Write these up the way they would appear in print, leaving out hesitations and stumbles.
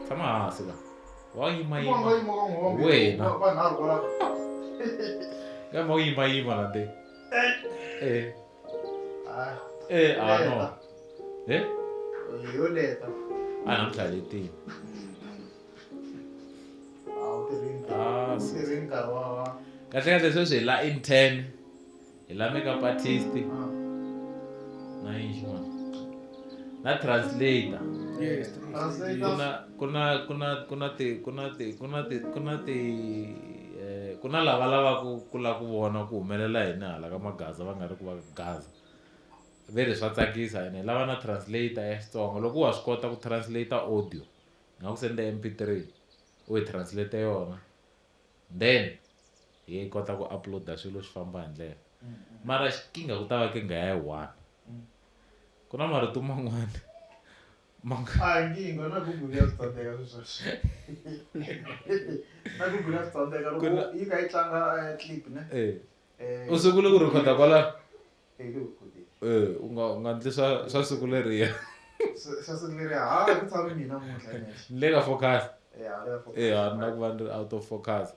Tshama hansi la. Wa yima. Wena. Kama u yima la nde. No. Yo leta. Namhlaleti. Kahle sweswi la intern. La makeup artist. Na yin'wana. Na translator. Yes. Kuna lava ku la ku vona ku humelela yini hala ka magaza va nga ri ku va gaza. Vele swa tsakisa ene lava na translator ya Xitsonga loko wa swi kota ku translate audio nga ku senda MP3 u yi translate yona then hi kota ku uploada swilo swi famba hi ndlela mara xinga ku ta va kinga ya one ku na marito man'wana nginga na Google ya tsandeka sweswo. Na Google ya tsandeka loko yi ka yi tlanga clip ne. U sungule ku recorda kwala u nga ndli swa siku leriya ku tshame mina muntlha ene. le ka focus le na ku va ndri out of focus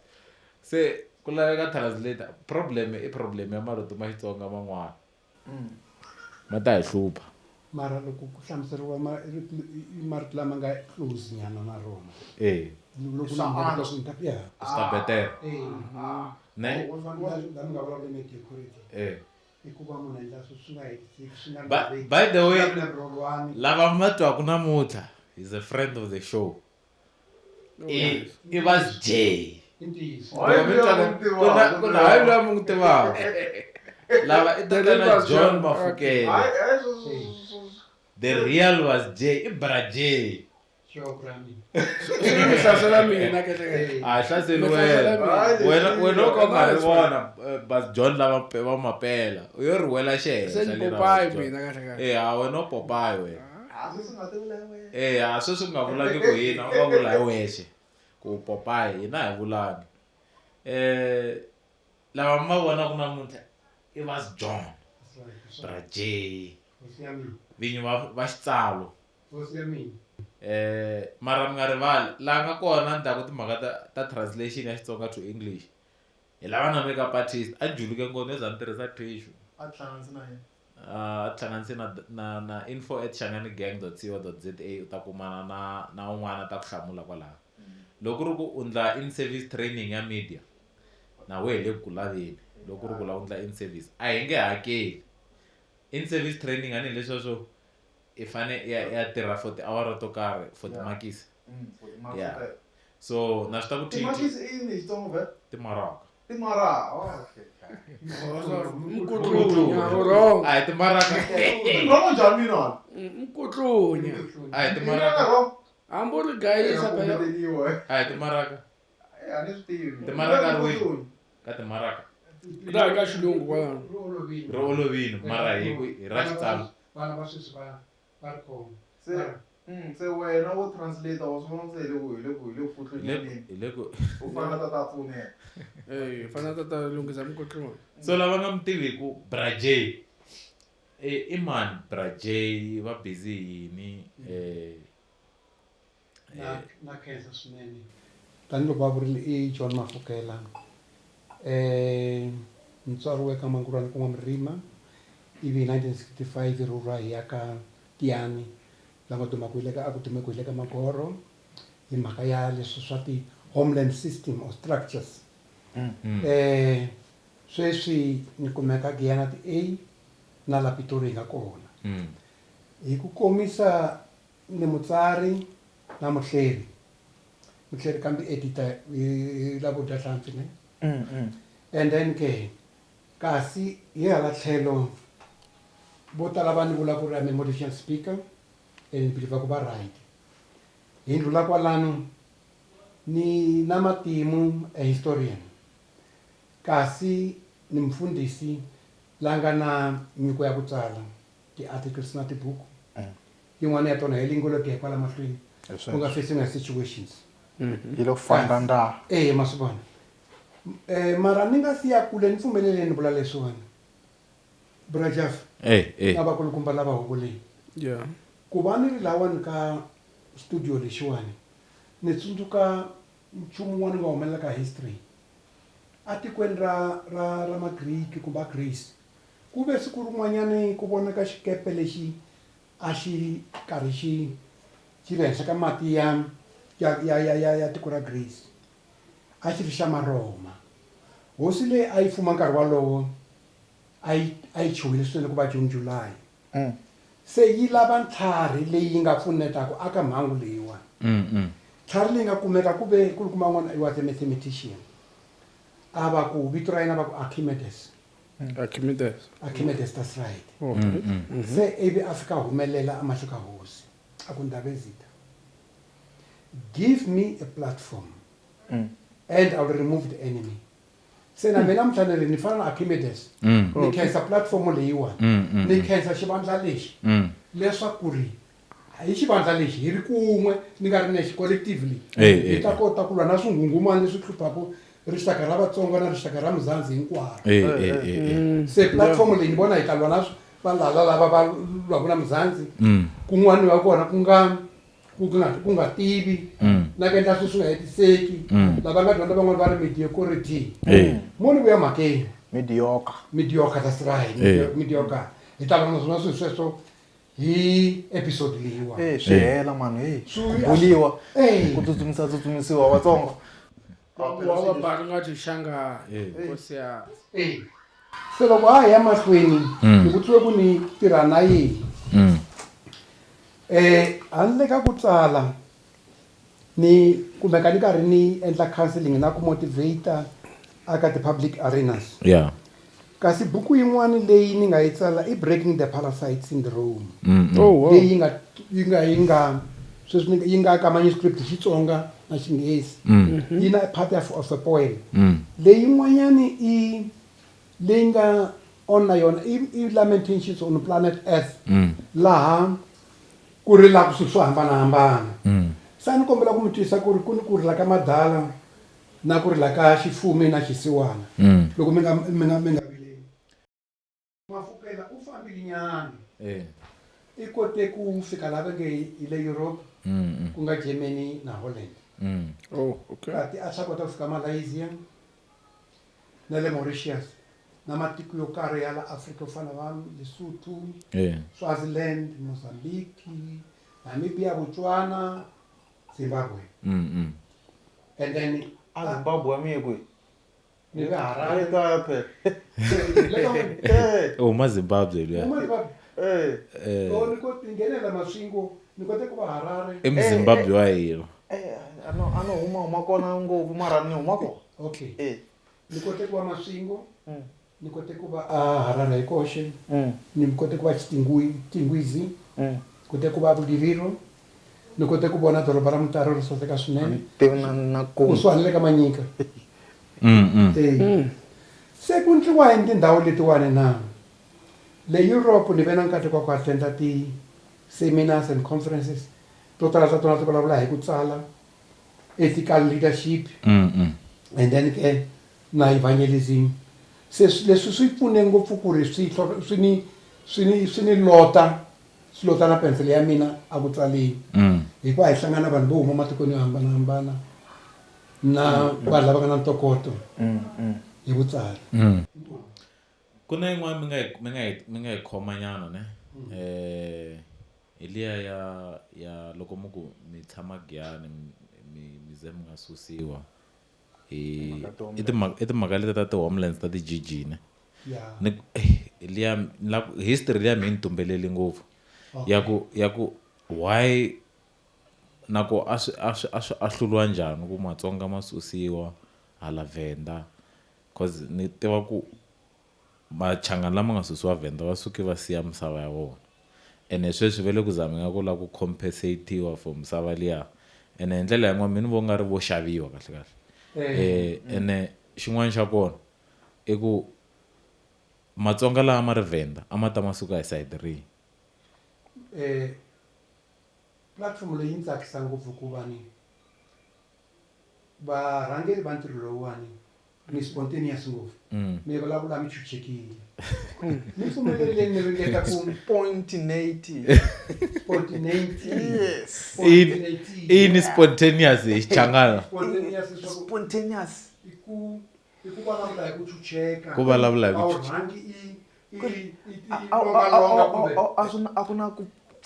se ku laveka translator problem ya marito ma Xitsonga man'wana ma ta hi hlupha mara loko ku hlamuseriwa marito lama nga close nyana na rona loko na swi sta better ne nga vulavula na decorate hikuva munhu endla swi nga hetisiki swi nga by the way lava ma twaku namuntlha is a friend of the show it was J kuna hayi loyi mu n'wi tivaka lava i tatana John Mafukela the real was J i bra J hlasela mina hlaseli wena u ka nga ri vona bas John lava va mapela u yo ri wela Popeye mina wena u Popeye wena sweswi nga vulangi ku hina u va vula hi wexe ku Popeye hina hi vulangi lava ma vonaku namuntlha it was John bra J vinyi va xitsalo mara mi nga rivali laha nga kona ni ta ku timhaka ta translation ya Xitsonga to English hi lava na makeup artist a juluke ngopfu ni za ni tirhisa tissue a tihlanganisi na info@shanganigang.co.za u ta kumana na un'wana ta ku hlamula kwalaho loko ri ku u ndla in service training ya media na we hi le ku laveni loko ri ku la u ndla in service a hi nge hakeli in service training a ni leswo i fane ya tirha for tiawara to karhi for timakisi so na swi ta ku timaraka mkutlunya timaraka mkutlunya timaraka amburi gayisa timaraka timaraka ri ka timaraka ra ka xilungu kwalano ro olovini mara hi ra Xitsalo vana va sweswi va ri kona se wena wo translate wa swona se hi le ku u fana ta pfuneta fana tata lunghisa mkutlunya so lava nga mi tiviku bra J i mani bra J va busy yini na khensa swinene tanihiloko va vurile i John Mafukela mutswari we ka Mangurwana ku N'wamurima ivi 1965 rhurha hi ya ka Tiyani lama dumaka a ku dumeke hi le ka Magoro hi mhaka ya leswi swa ti homeland system or structures sweswi ni kumeka Giyana ti-A na la Pitori hi nga kona hi ku komisa ni mutsari na muhleri kambe editor hi lavo dya hlampfi ne and then kasi hi hala tlhelo vo tala va ni vula ku ri I'm a motivational speaker and ni believe ku va right hi ndlula kwalano ni na matimu a historian kasi ni mfundhisi la nga na nyiko ya ku tsala ti-articles na tibuku yin'wana ya tona hi lingoloke kwala mahlweni ku nga facing situations hi lo fanda nda ma swi vona mara ni nga siya kule ni pfumelele ni vula leswiwani brajaf na vakulukumba lava hungu leyi ku va ni ri lawani ka studio lexiwani ni tsundzuka nchumu wun'wana nga humelela ka history a tikweni ra magriki kumbe Greece ku ve siku rin'wanyani ku vonaka xikepe lexi a xi karhi xi le henhla ka mati ya tiko ra Greece a xi ri xa maroma hosi leyi a yi fuma nkarhi walowo a yi chuhile swinene ku va June July se yi lava ntlhari leyi nga pfunetaka aka mhangu leyiwani ntlhari leyi nga kumeka ku ve ku ri kuma n'wana was a mathematician a va ku vito ra yena va ku Archimedes that's right se ivi a fika humelela a mahlo ka hosi a ku Ndavezitha give me a platform and I will remove the enemy se na mina mhlanele ni fana na Archimedes ni khensa platform leyiwani ni khensa xivandla lexi leswaku ri hi xivandla lexi hi ri kun'we ni nga ri nexe collectively hi ta kota ku lwa na swingungumani leswi hluphaku rixaka ra Vatsonga na rixaka ra Muzanzi hinkwaro se platform leyi ni vona hi ta lwa na valala lava va lwaku na Muzanzi kun'wani wa kona ku nga tivi na ku endla swilo swi nga hetiseki lava nga dyondza van'wani va ri mediocrity mo ni vuya mhakeni mediocre that's right mediocre hi ta lwa naswona swilo sweswo hi episode leyiwa swi hela mani buliwa ku tsutsumisiwa Vatsonga wa baka nga ti xanga nkosi ya se loko a hi ya mahlweni ni vutisiwe ku ni tirha na yini handle ka ku tsala ni kumeka ni karhi ni endla counseling na ku motivate aka ti-public arenas kasi buku yin'wana leyi ni nga yi tsala i Breaking the Parasite Syndrome leyi yi nga ka manuscript hi Xitsonga na Xinghezi yi na part of a poem leyi yin'wanyani leyi nga on na yona i Lamentations on Planet Earth laha ku ri la ku swilo swo hambanahambana sa ni kombela ku mi twisisa ku ri ku ni ku rila ka madala na ku rila ka xifumi na xisiwana loko mi nga vileli Mafukela u fambile nyana i kote ku fika lava nge hi le Europe ku nga Germany na Holland kati a swa kota ku fika Malaysia na le Mauritius na matiko yo karhi ya la Afrika yo fana va Lesotho Swaziland Mozambique Namibia Botswana Zimbabwe and then Zimbabwe amikwe ni ve Harare eka phela Zimbabwe ni ko tingenela maswingo ni kote ku va Harare eMzimbabwe wa hina ano huma kona ngopfu mara ni huma kona okay ni kote ku va maswingo ni kote ku va Harare hi koxe ni kote ku va Tingwizi kote ku va Buliviro ni kote ku vona doroba ra Mutare ri saseka swinene kusuhani le ka Manyika se ku ntliwa hi tindhawu letiwani na le Europe ni ve na nkateko wa ku attenda ti-seminars and conferences to tala ta tona ti vulavula hi ku tsala ethical leadership and then ke na evangelism se leswi swi pfune ngopfu ku ri swi ni lota na pensele ya mina a ku tsaleni hikuva hi hlangana vanhu vo huma matikweni yo hambanahambana na vanhu lava nga na ntokoto hi vutsari ku na yin'wana mi nga yi khomanyana ne hi liya ya loko mi ku mi tshama giyani mi ze mi nga susiwa i timhaka leti ta ti-homelands ta ti-GG ne liya history liya mi yi ni tumbeleli ngopfu ya ku why na ku a hluriwa njhani ku Matsonga ma susiwa hala Venda cause ni tiva ku machangani lama nga susiwa Venda va suke va siya misava ya vona ene sweswi ve le ku zameka ku la ku compensatiwa for misava liya ene hi ndlela yin'wana mi ni vo nga ri vo xaviwa kahle ene xin'wana xa kona i ku Matsonga lawa ma ri Venda a ma ta ma suka hi side rihi platform leyi ni tsakisa ngopfu ku va ni varhangeri va ntirho lowuwani ni spontaneous ngopfu mi vulavula mi chuchekile ni pfumeleleni ni ringeta ku spontaneity ini spontaneous xichangana spontaneous iku vulavula hi ku chucheka ku vulavula hi ku a ku na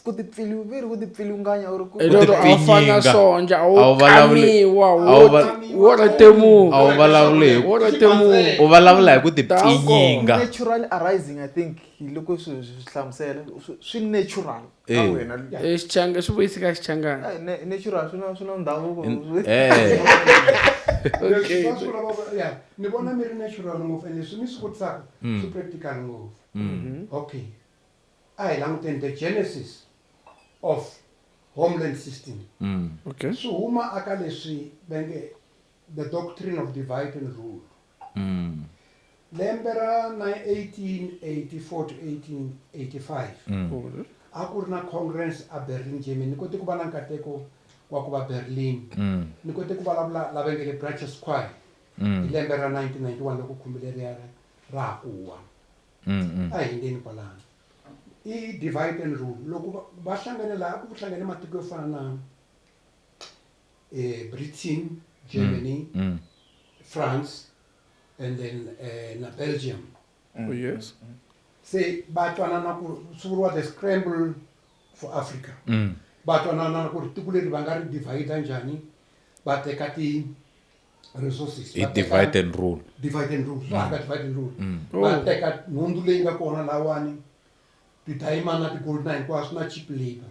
ku tipfiliwiviri ku tipfiliwunganya or ku afana sonja awu kamiwa wo retemu a wu vulavuli wo retemu u vulavula hi ku tipfinyinga natural arising I think loko swi hlamusela swi natural ka wena xichanga swi vuyisi ka xichangana natural swi na ndhavuko okay ni vona mi ri natural ngopfu and leswi mi swi vutisaka swi practical ngopfu okay a hi languteni the genesis of homeland system okay swi huma aka leswi venge the doctrine of divide and rule lembe ra 1884 to 1885 a ku ri na congress a Berlin Germany ni kote ku va na nkateko wa ku va Berlin ni kote ku vulavula lava nge le Branches Square hi lembe ra 1991 loko khumbileriya ra kuwa a hi ndeni kwalano i divide and rule loko va hlangane laha ku hlangane matiko yo fana na Britain, Germany, France and then na Belgium. Oh yes. Se ba twanana ku suvuriwa the scramble for Africa. Ba twanana ku tiko leri va nga ri divide njhani ba teka ti resources. Divide and rule. Divide and rule. Divide and rule. Ba teka nhundzu leyi nga kona lawani ti-diamond na ti-gold na hinkwaswo na cheap labor.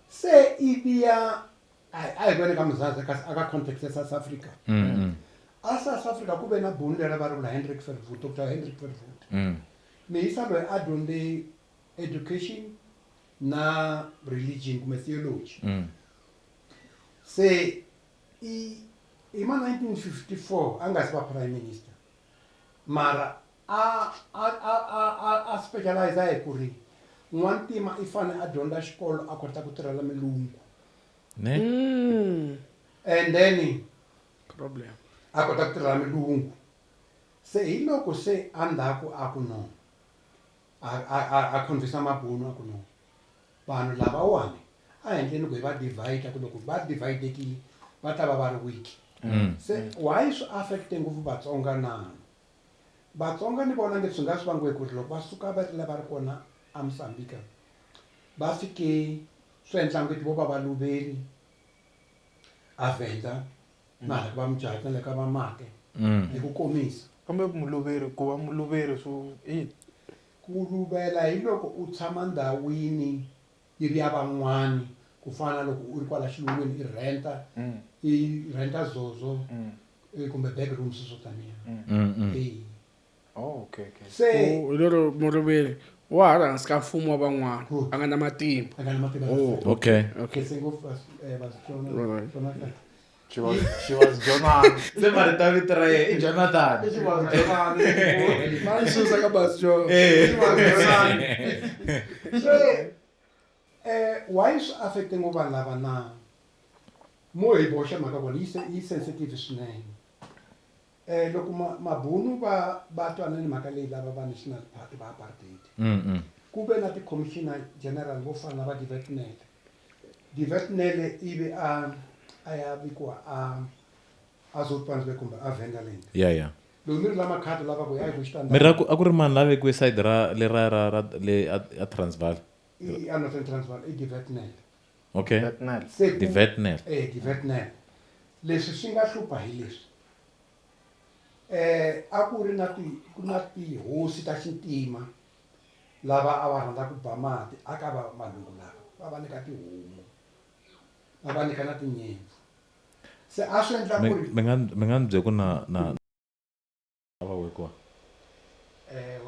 Se iviya a hi vone ka Mzansi aka context ya South Africa. A South Africa ku ve na buni leri va ri vula Hendrik Verwoerd, Dr. Hendrik Verwoerd. Meyisa loyi a dyondze education na religion kumbe theology. Se hi ma 1954 a nga si va prime minister. Mara a specialize hi ku ri n'wantima i fane a dyondza xikolo a kota ku tirhela milungu. And then problem a kota ku tirhela milungu. Se hi loko se a ndzhaku a ku no a convince mabunu a ku no vanhu lavawani a endleni ku hi va divide ku loko va dividekile va ta va va ri weak. Se why swi affecte ngopfu Vatsonga na Vatsonga ni vona nge swi nga swi vangiwe ku ri loko va suka va ri lava ri kona a Mozambique va fike swi endla ngeti vo va valuveri a Venda na hala va Mujati na le ka va Make hi ku komisa. Kambe muluveri ku va muluveri swo ku luvela hi loko u tshama ndhawini yi ri ya van'wani ku fana loko u ri kwala xilungwini i renta zozo kumbe bedrooms swo taniya. Okay. Se lero muluveri wa ha ri hansi ka mfumo wa van'wana a nga na matimba. a nga na matimba. Okay. Se ngopfu va She was Jonathan. Se marita vito ra yena i Jonathan. She was Jonathan. Ma susa ka basjo. She was Jonathan. Why swi affecte ngopfu vanhu lava na mo hi boxa mhaka vona yi sensitive swinene. Loko mabunu va twana ni mhaka leyi lava va national party va apartheid. Ku ve na ti-commissioner general vo fana na va Divetnele ivi a ya vikiwa a Zoutpansberg kumbe a Venderland. Yeah. Loko mi ri la makhadi lava ku ya hi ku xitandard. Mira a ku ri mani la vekiwe side ra le a Transvaal. A Northern Transvaal i Divetnele. Okay. Divetnele. Divetnele. Leswi swi nga hlupha hi leswi. A ku ri na tihosi ta xintima lava a va rhandza ku ba mati aka va malungu lava va nyika tihomu va va nyika na tinyimpfu. Se a swi endla ku ri mi nga ni byela ku na va wekiwa.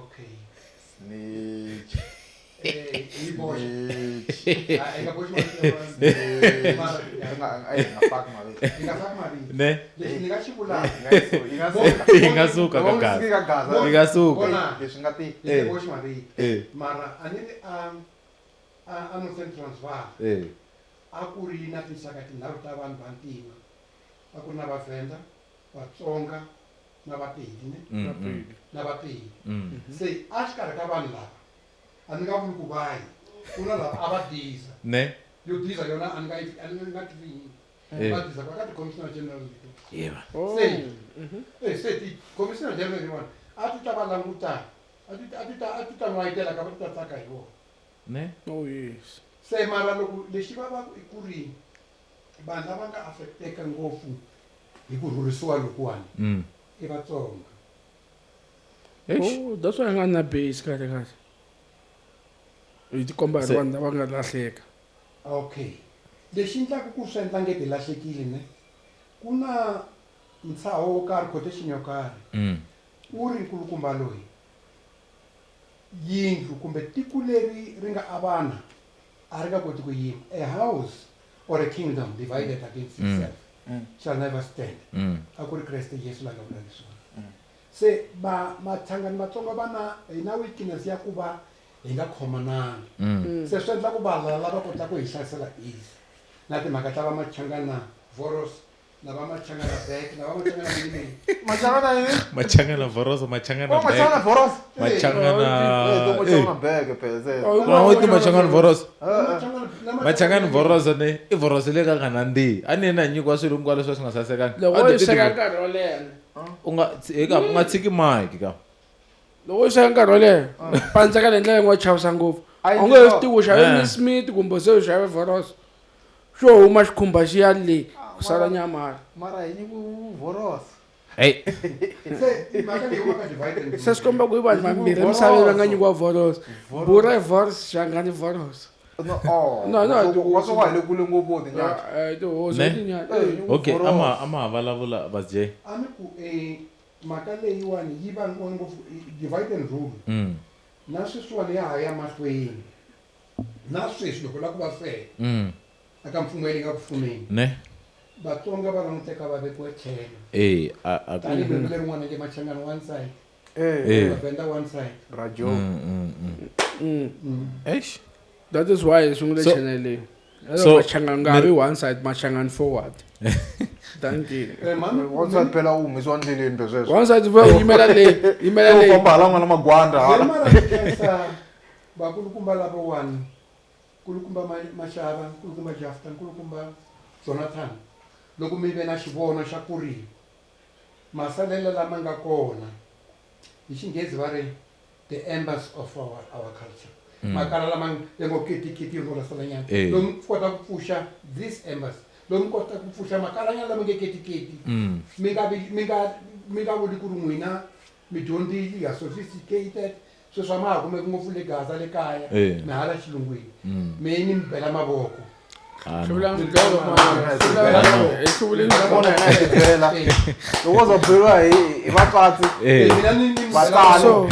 Okay. Snitch. Hi boxa. Ai nga boxa nga faka mavito. Ne? Leswi ni nga xi vulaka. Yi nga suka ka gaza. Yi nga suka. Leswi nga ti. Ni nga boxa mavito. Mara a ni a Northern Transvaal. A ku ri na tinxaka tinharhu ta vanhu vantima. A ku ri na Vavenda, Vatsonga na Vapedi na Vapedi. Se a xikarhi ka vanhu lava a ni nga vuli ku va yi ku na lava a va disa. Ne? yo diza yona angathi ngadiza kwakati commissioner general yeba sethi commissioner general yona athi tabalanguta athi tanwaitela ka va tsaka hi wona ne Oh yes. se mara loko lexi va va ku ri vanhu lava nga affecteka ngopfu hi ku rhurisiwa lokuwani i vatsonga Oh, that's why I'm na base kahle kahle. Hi tikomba hi vanhu lava nga lahleka. okay lexi endlaka ku swi endla ngeti lahlekile ne ku na ntshaho wo karhi quotation yo karhi wu ri nkulukumba loyi yindlu kumbe tiko leri ri nga avana a ri nga koti ku yima a house or a kingdom divided against itself shall never stand a ku ri kreste yesu la nga vula leswiwani se machangani matsonga va na weakness ya ku va hi nga khomananga se swi endla ku vanhu lava kota ku hi hlayisela easy na timhaka ta va machangana voros na va machangana back na va machangana milimi Machangana yini? machangana voroso machangana Oh, machangana voros. machangana Bag pese. wawuti machangana voroso machangana machangana voroso ne i voroso le ka nga nandzihi a ni na nyikiwa swilo hinkwalo leswi swi nga sasekanga Loko yi sweka nkarhi wo leha. u nga tshiki mike ka Loko yi sweka nkarhi wo leha. Pandza ka le ndlela yin'we chavisa ngopfu. U nge swi tivi u xave Smith kumbe se u xave Voros. Xo huma xikhumba xi ya le ku sala nyama. Mara hi nyiku voros. hey se mhaka leyi va ka divided Se swi komba ku i vanhu vambirhi emisaveni va nga nyikiwa Voros. Bura Voros xangani Voros. No, No, wa le kule ngopfu tinyaka. Tihosi Ne? tinyaka. okay ama vulavula va Jay a ni ku mhaka leyiwani yi va ngopfu divide and rule na sweswiwani ya ha ya mahlweni na sweswi loko la ku va fe aka mfumo ya le ka ku fumeni ne vatsonga va languteka va vekiwe tlhelo tanihi bindzu lerin'wana le machangana one side vavenda one side Radio. eish That is why sungule So- channel leyi. so- Machangana nga vi one side machangana forward. Thank you. One side phela umizwa ndleleni bezwezo. One side va yimela le yimela le. Ufamba hala ngwana magwanda hala. mara khensa vakulukumba lavawani kulukumba mashava kulukumba jafta kulukumba jonathan loko mi ve na xivono xa ku ri masalela lama nga kona hi xinghezi va ri the embers of our culture makala lama ya ngo kitikiti yo ngo lasalanyana lomu kota ku pfuxa these embers lomu kota ku pfuxa makalanyana lama nge kitikiti mi nga vuli ku ri n'wina mi dyondzile ya sophisticated sweswi a ma ha kumeki ngopfu le gaza le kaya mi hala xilungwini me ni mi bela mavoko Xivula ndlelo mara. Xivula Vona yena hi phela. Loko zo beriwa hi vatswatsi. mina ni Vatsalo.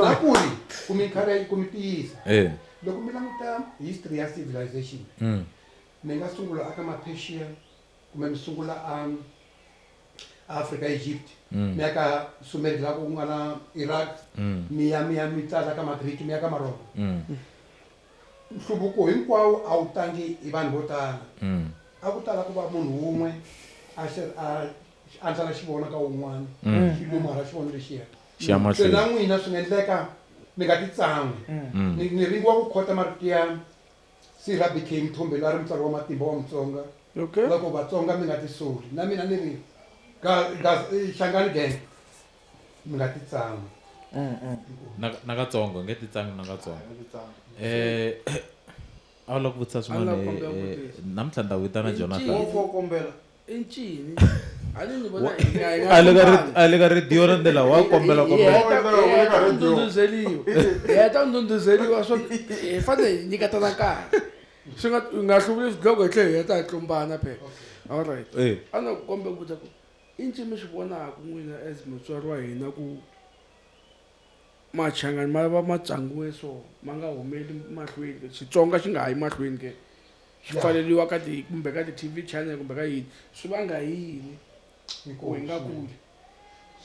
na ku ri ku mi encourage ku mi tiyisa eh loko mi languta history ya civilization mi nga sungula aka ma-Persia kumbe mi sungula Africa Egypt mi ya ka Sumer la ku nga na Iraq mi ya mi tsala ka ma-Greek mi ya ka ma-Roma nhluvuko hinkwawo a wu tangi hi vanhu vo tala a ku tala ku va munhu wun'we a andlala xivono ka wun'wana xi lumara xivono lexiya Xi ya se mahlweni. na n'wina swi nga endleka mi nga ti tsan'wi ni ringiwa ku khota marito ya Sira became Mthombeni a ri mutsari wa matimba wa Mutsonga Okay. loko Vatsonga mi nga ti soli na mina ni ri Shangani gang mi nga ti tsan'wi na katsongo nge titsangi na katsongo a wu lava ku vutisa swin'wana namuntlha ni ta vitana Jonathan kombela. Incini. Ali ni vona hi a le ka radio na ndlela wa kombela ndunduzeliwa. Ta ndunduzeliwa swo hi fanele hi nyiketana nkarhi. Swi nga hluvuli swidloko hi tlhelo hi ta tlumbana phela. All right. A ni kombe ku ku inci mi swi vonaka n'wina as mutswari wa hina ku machangani ma va matsangiwe so ma nga humeli mahlweni Xitsonga xi nga ha yi mahlweni ke xi pfaleliwa ka kumbe ka ti-TV channel kumbe ka yini swi vanga yini ku hi nga kuli.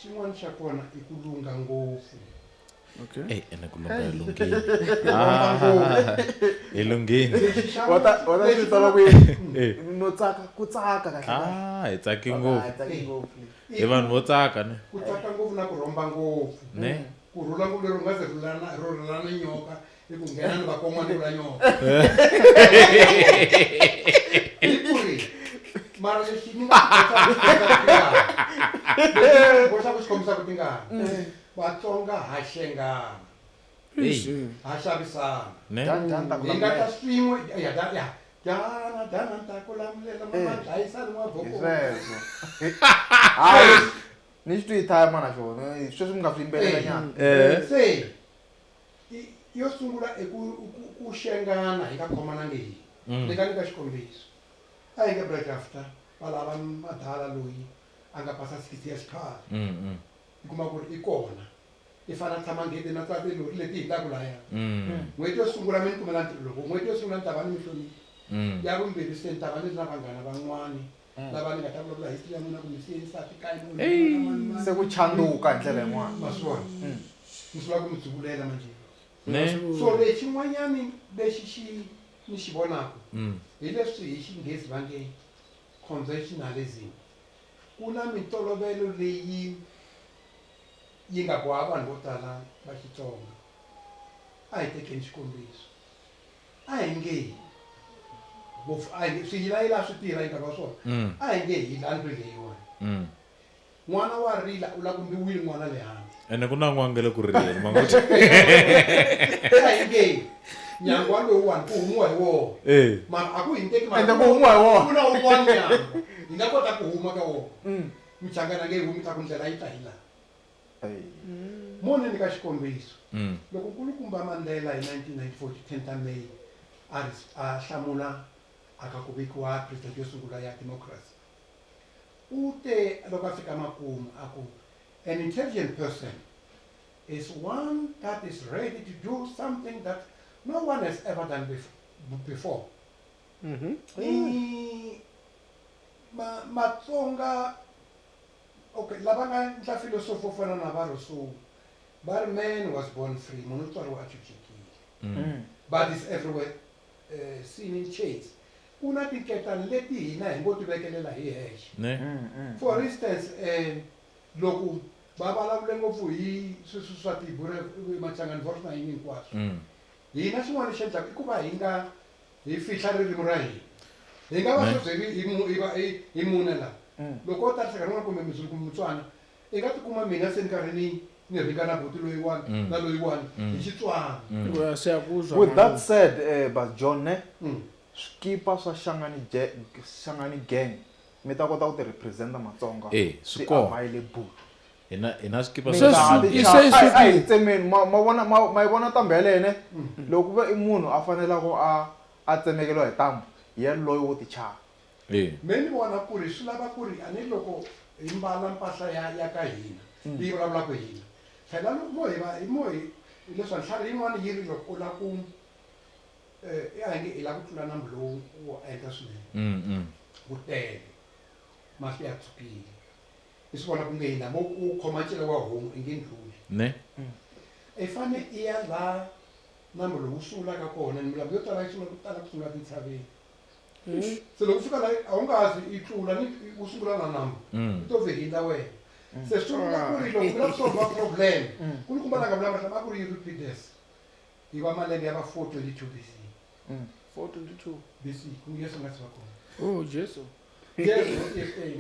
xin'wana xa kona i ku lunga ngopfu Okay. ene ku lunga hi lunghini Wata swi tala ku no ku tsaka kahle. hi tsaki ngopfu Tsaki ngopfu. hi vanhu vo tsaka ne ku tsaka ngopfu na ku rhomba ngopfu ne ku rhula ngopfu lero nga se rhulana nyoka i ku nghena ni va kon'wana vula nyoko mara lexi ni nga boxa ku xikomisa ku tingana Vatsonga ha xengana ha xavisana hi nga ta swin'we dana ta kulamulela madlayisani n'waboko ni xi twi mana xona sweswi mi nga swi yimbelelanyana se yo sungula ku xengana hi nga khomanangi hi ni nga nyika xikombiso a hi nge break after va lava madala loyi a nga pasa 60 ya xikhale i kuma ku ri i kona i fana tshama ngeti na twa tilori leti hi taku laya n'hweti yo sungula mi ni kumela ntirho loko n'hweti yo sungula ni ta va ni mi hloniphi ya vumbirhi se ni ta va ni ri na vanghana van'wani lava ni nga ta vulavula history ya n'wina kumbe siye nsati kaya se ku chanduka hi ndlela yin'wana maswona ni swi lava ku mi tsuvulela manje so lexin'wanyani lexi ni xi vonaka hi leswi hi xinghezi va nge conventionalism ku na mintolovelo leyi yi nga boha vanhu vo tala va Xitsonga a hi tekeni xikombiso a hi nge swiyilayila swi tirha hi nkarhi wa swona a hi nge hi landri leyiwani n'wana wa rila u lava ku mbiwile n'wana le hansi ene ku na n'wangele ku rileni manguti a hi nge nyangwa lowuwani ku humiwa hi wona mara a ku hi teki ende ku humiwa hi wona ku na un'wana nyangwa hi nga kota ku huma ka wona michangana nge humi ta ku ndlela yi ta hi laha mone ni ka xikombiso loko nkulukumba Mandela hi 1994 10 ta May a hlamula aka ku vekiwa president yo sungula ya democracy u te loko a fika makumu a ku an intelligent person is one that is ready to do something that no one has ever done before. Matsonga okay lava nga ndla philosophy fana na va Rousseau but man was born free munhu tswariwa a chuchekile but is everywhere seen in chains kuna tinketani leti hina hi ngo ti vekelela hi hexe for instance loko va vulavule ngopfu hi sweswi swa tibure machangani vox na yini hinkwaswo hina xin'wana lexi endlaka i ku va hi fihla ririmi ra hina hi nga va swebyi hi mune laha loko u tariseka rin'wana kumbe mizulu kumbe mutswana i nga tikuma mina se ni karhi ni ringa na buti loyiwani na loyiwani hi Xitswana. With that said but John ne swikipa swa Shangani gang mi ta kota ku ti representa Matsonga swi kona available hina swikipa ai tsemeni ma vona tambele ne loko va i munhu a fanela ku a tsemekeliwa hi tambu ya loyi wo ti chava me ni vona ku ri swi lava ku ri a ni loko hi mbala mpahla ya ka hina yi vulavulaka hina phela loko hi leswi nhlari yin'wana yi ri loko u lava ku a nge i lava ku tlula nambu lowu wo endla swinene wu tele mahlo ya tshukile i swi vona ku nge hina mo u khoma ncila wa homu i nge ndluli i fane i ya laha nambu lowu sungulaka kona ni milambu yo tala yi sungula ku tala ku sungula tintshaveni se loko u fika laha a wu nga zi i tlula u sungula na nambu i to vhehindla wena se swi vula ku ri loko u lava ku solva problem kulukumba na nga vulavula a ku ri yi repeat this hi va malembe ya va 422 BC 422 BC ku Yesu nga si va kona oh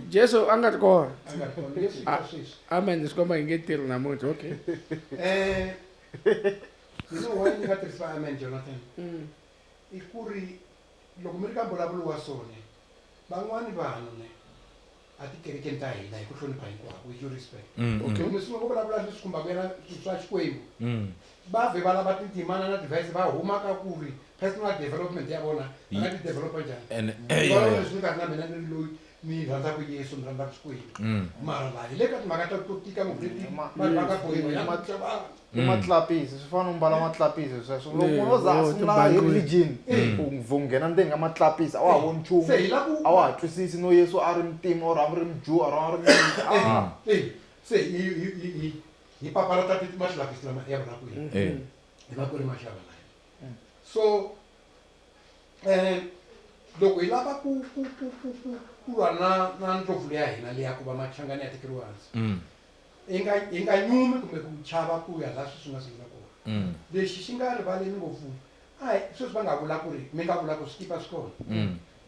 Jesu a nga ri kona amen ni swi komba hi nge tirhi namuntlha okay you know why ni nga tirhisa amen Jonathan i ku ri loko mi ri ka mbulavulo wa sone van'wani vanhu ne a tikerekeni ta hina hi ku hlonipha hinkwako with due respect okay mi sungula ku vulavula leswi khumbaka yena swa Xikwembu va vhe va lava tindzimana na tivhese va huma ka ku ri personal development ya vona va nga ti developa njhani leswi ni karhi na mina ni ri loyi ni rhandzaka Yesu ni rhandzaka Xikwembu mara laha hi le ka timhaka ta to tika ngopfu leti vanhu va nga bohiwa ya matlapisi swi fana mbala matlapisi sweswo loko munhu o za a sungula hi religion u nghena ndzeni ka matlapisi a wa ha voni nchumu a wa ha twisisi no Yesu a ri mtima or a ri Mjuda or a ri se hi papalata matlapisi lama ya vona ku hi va ku ri maxava laha so loko hi lava ku va na ndlopfu leya hina leya ku va machangani ya tekeriwa hansi hi nga nyumi kumbe ku chava ku ya laha swi nga sungula kona lexi xi nga rivaleni ngopfu ai sweswi va nga vula ku ri mi nga vula ku skipa swi kona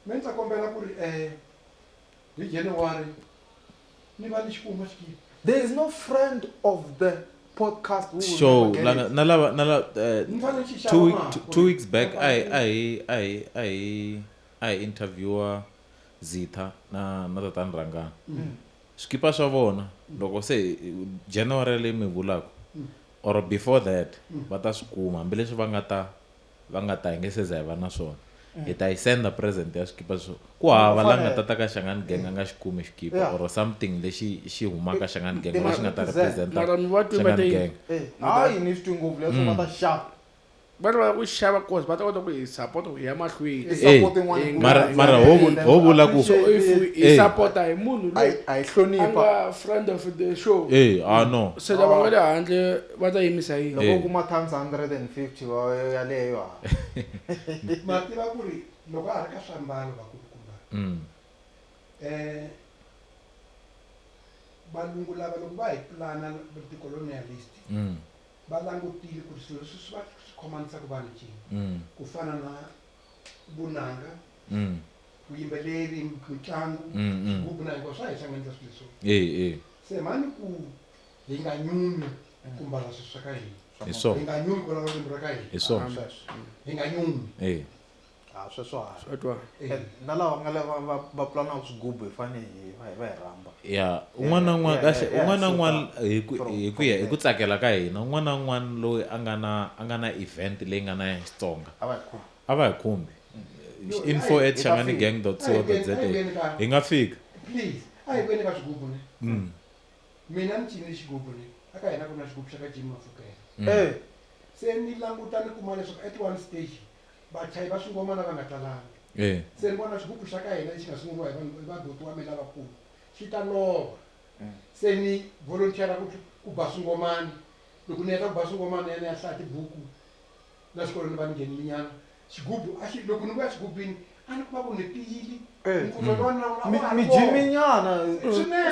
mi ndzi kombela ku ri hi January ni va ni xikuma skipa. There is no friend of the podcast who will show never get it. nala Ni fanele xi xava 2 weeks back I interviewer Zita na tatani Rangana. Skipa swa vona loko se January leyi mi vulaka or before that va ta swi kuma hambileswi va nga ta hi nge se za hi va na swona hi ta yi senda present ya xikipa swo ku hava la nga ta ta ka Xangani Gang a nga xi kumi xikipa or something lexi xi humaka Xangani Gang lexi nga ta representa Xangani Gang. Hayi ni swi ngopfu leswi va ta xava. Va ri va ku xava course va ta kota ku hi support ku ya mahlweni. Mara ho vula ku So if hi support hi munhu loyi I hlonipa anga friend of the show. No. Se lava nga le handle va ta yimisa yini. loko kuma times 150 wa yaleyo. Ma tiva ku ri loko a ri ka swambalo va ku kumba. Valungu lava loko va hi plana ti-colonialist va langutile ku ri swilo leswi va khomanisa ku vanhu cini ku fana na vunanga vuyimbeleri mitlangu xigubu na hinkwaswo swa hi hlanganisa swilo leswo se mani ku hi nga nyumi ku mbala swilo swa ka hina hi nga nyumi ku lava rimbu ra ka hina hi nga nyumi sweswo Swa na lava nga lava va planaka swigubu hi fane hi va hi rhamba. Ya un'wana na un'wana kahle un'wana na un'wana hi ku ya hi ku tsakela ka hina un'wana na un'wana loyi a nga na event leyi nga na Xitsonga a va hi khumbi info@shanganigang.co.za hi nga fika. Please a hi kweni ka swigubu ne mina ni cini xigubu ne aka hina ku na xigubu xa ka Jim Mafukela se ni languta ni kuma leswaku at one stage vachayi va swingomana va nga talanga se ni vona xigubu xa ka hina lexi nga sunguriwa hi vadoti wa mina lavakulu xi ta lova se ni volunteera ku ba swingomani loko ni heta ku ba swingomani ya hlaya tibuku la xikolweni va ni nghenile nyana xigubu loko ni vuya xigubini a ni kuma ku ni tiyile mi jiminyana swinene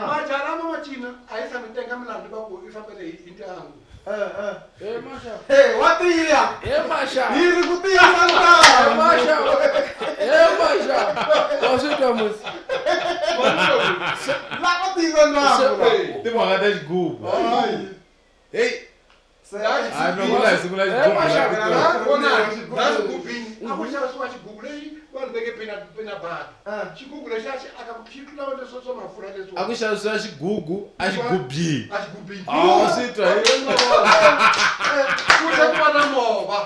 majaha lama ma cina a yi tshami tenga milandzu va ku i fambele hi ndyangu Masha. wa tiya Masha. hi ri ku tiya Masha. Masha. Wa swi twa musi. la ko tiya ndyangu Timhaka ta xigubu. Sungula xigubini a ku xava swa xigubu leyi vanhu veke pina bata xigubu lexi a xi aka xi lava leswo swa mafurha leswi a ku xavisiwa xigugu a xigubini. Swi twa ku tlhe ku va na movha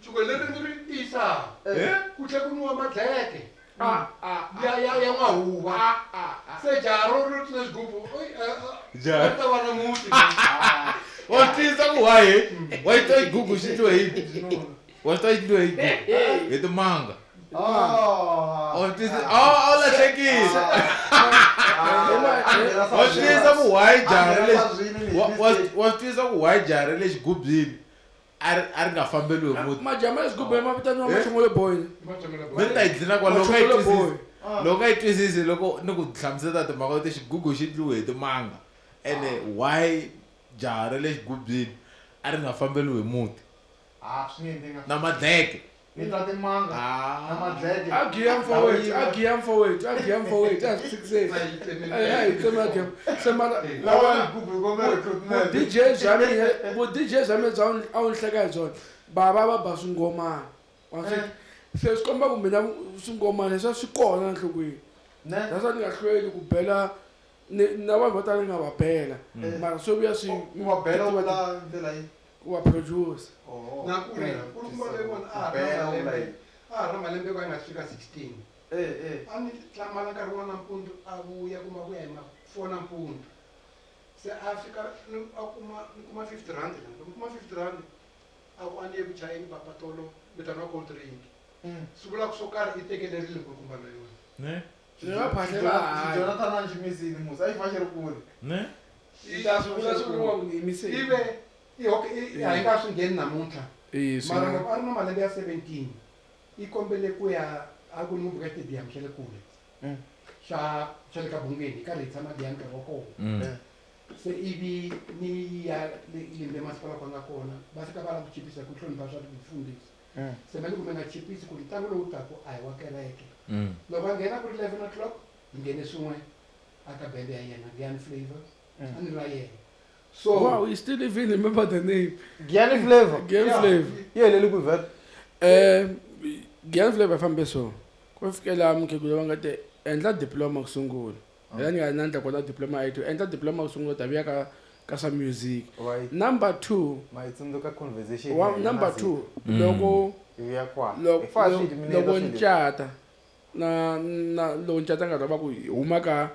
chukele leri ni ri tisa ku tlhe ku nwiwa madleke ya n'wahuva se jaha ro tlile xigubu ta va na muti wa tisa ku waye wa ita xigugu xi twa hi wa ta xi twa hi timanga. Wa lahlekile wa twisa ku waye jara lexi wa twisa ku waye jara lexi gubini a ri nga fambeliwi hi muti. Majama xigubu ma vitaniwa Machongolo boy. Mi ta yi dlina kwa loko a yi twisisi loko ni ku hlamusela timhaka ti xigugu xi tliwe hi timanga ene why jara le xigubini a ri nga fambeliwi hi muti na madleke ni ta timanga na madleke Agiyam forward. That's success. Hey, tsema game. Sema lawa gubu ngome recruitment DJ Zami a u hleka hi zona. Baba va ba swingomana. Wa se swikomba ku mina swingomana leswi swi kona enhlokweni. Naswona ni nga hlweli ku bela na vanhu va tala nga va bela mara swo vuya swi wa bela wala ndlela yi wa produce na ku ri kuma le vona a ra malembe ka nga fika 16 a ni tlamala nkarhi wa nampundzu a vuya kuma ku ya hi ma 4 nampundzu se a fika ni kuma 50 rand ni kuma 50 rand a ku ani ku chayeni papatolo vitaniwa cold drink swi vula ku swo karhi i tekelerile ku kuma na yona ni va phahlela Jonathan anjimisini musa ai fashera kule ita swi vula swi vuriwa ku ni yimiseni ive a hi nga swi ngheni namuntlha mara loko a ri na malembe ya 17 i kombele ku ya a ku ni mubuka stadium xa le kule xa le ka bungeni ka ri tshama diyanti wa kona se ivi ni ya limbe masipala kona basi ka bala kuchipisa ku hlonipha swa kufundisa se mali ku menga chipisi ku ntlangu lowu tako a hi wa kereke loko a nghena ku ri 11 o'clock hi nghene swin'we aka bende ya yena Gyan Flavor a ni ra yena so wow, you still even remember the name. Gyan Flavor. Gyan Flavor. Yeah, leli ku vet. Gyan Flavor fambe so. Ku fikela mkhegula va nga te endla diploma ku sungula. Ela ni nga nandla kona diploma yitu. Endla diploma ku sungula ta vuya ka swa music. Right. Number 2. Maitsundzuka conversation. Number 2. Loko ya kwa. Loko ncata na loko ncata nga rava ku huma ka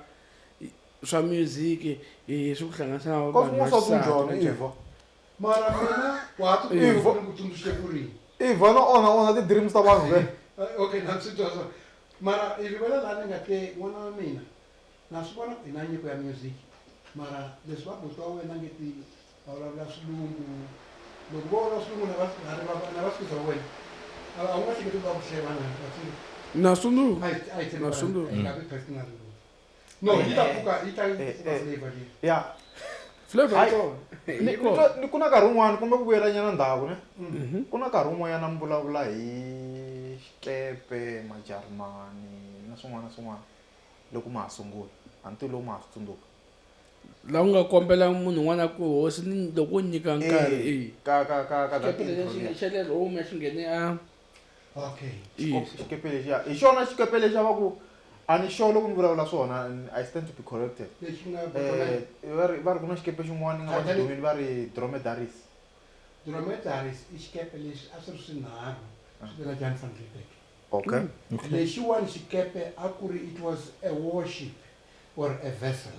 swa music hi swi ku hlanganisa na vanhu va xisati Ivo mara mina wa tu Ivo ku tsundzuxe ku ri Ivo no ona ti dreams ta vanhu ke okay na swi twa mara i rivela la ni nga te n'wana wa mina na swi vona i na nyiko ya music mara leswi va buta wena ngeti va vulavula swilungu loko vo vula swilungu na va swi twa wena a wu nga hleketi va ku hleva na sundu na sundu nga vi personal no itapuka flavor ya flavor ni kuna nkarhi wun'wana kumbe ku vuyelanyana ndhawu ne ku na nkarhi wun'wanyana mi vulavula hi xikepe majarimani na swin'wana loko ma ha sungula anti loko ma ha swi tsundzuka laha u nga kombela munhu un'wana ku hosi loko u nyika nkarhi ka xa le Rome xi nghene a okay xikepe lexiya hi xona xikepe lexiya va ku a ni sure loko ni vulavula swona I stand to be corrected va ri ku na xikepe xin'wana nga va domini va ri dromedaries i xikepe lexi a swi ri swinharhu swi vela Jan van Riebeeck okay lexiwani xikepe a ku ri it was a warship or a vessel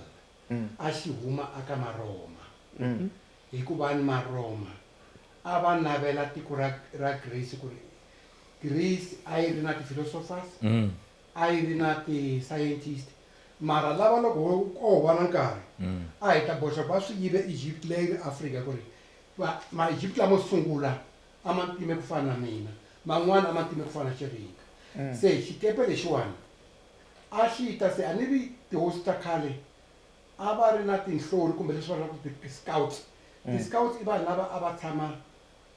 a xi huma aka maroma hikuva ni maroma a va navela tiko ra Greece ku ri Greece a yi ri na ti-philosophers a yi ri na ti-scientist mara lava loko ko va na nkarhi a hi ta boxa va swi yive Egypt leyi Africa ku ri ma-Egypt lamo sungula a ma time ku fana na mina man'wana a ma time ku fana na Xirika se xikepe lexiwani a xi ta se a ni vi tihosi ta khale a va ri na tinhlori kumbe leswi va ku ti-scouts ti-scouts i vanhu lava a va tshama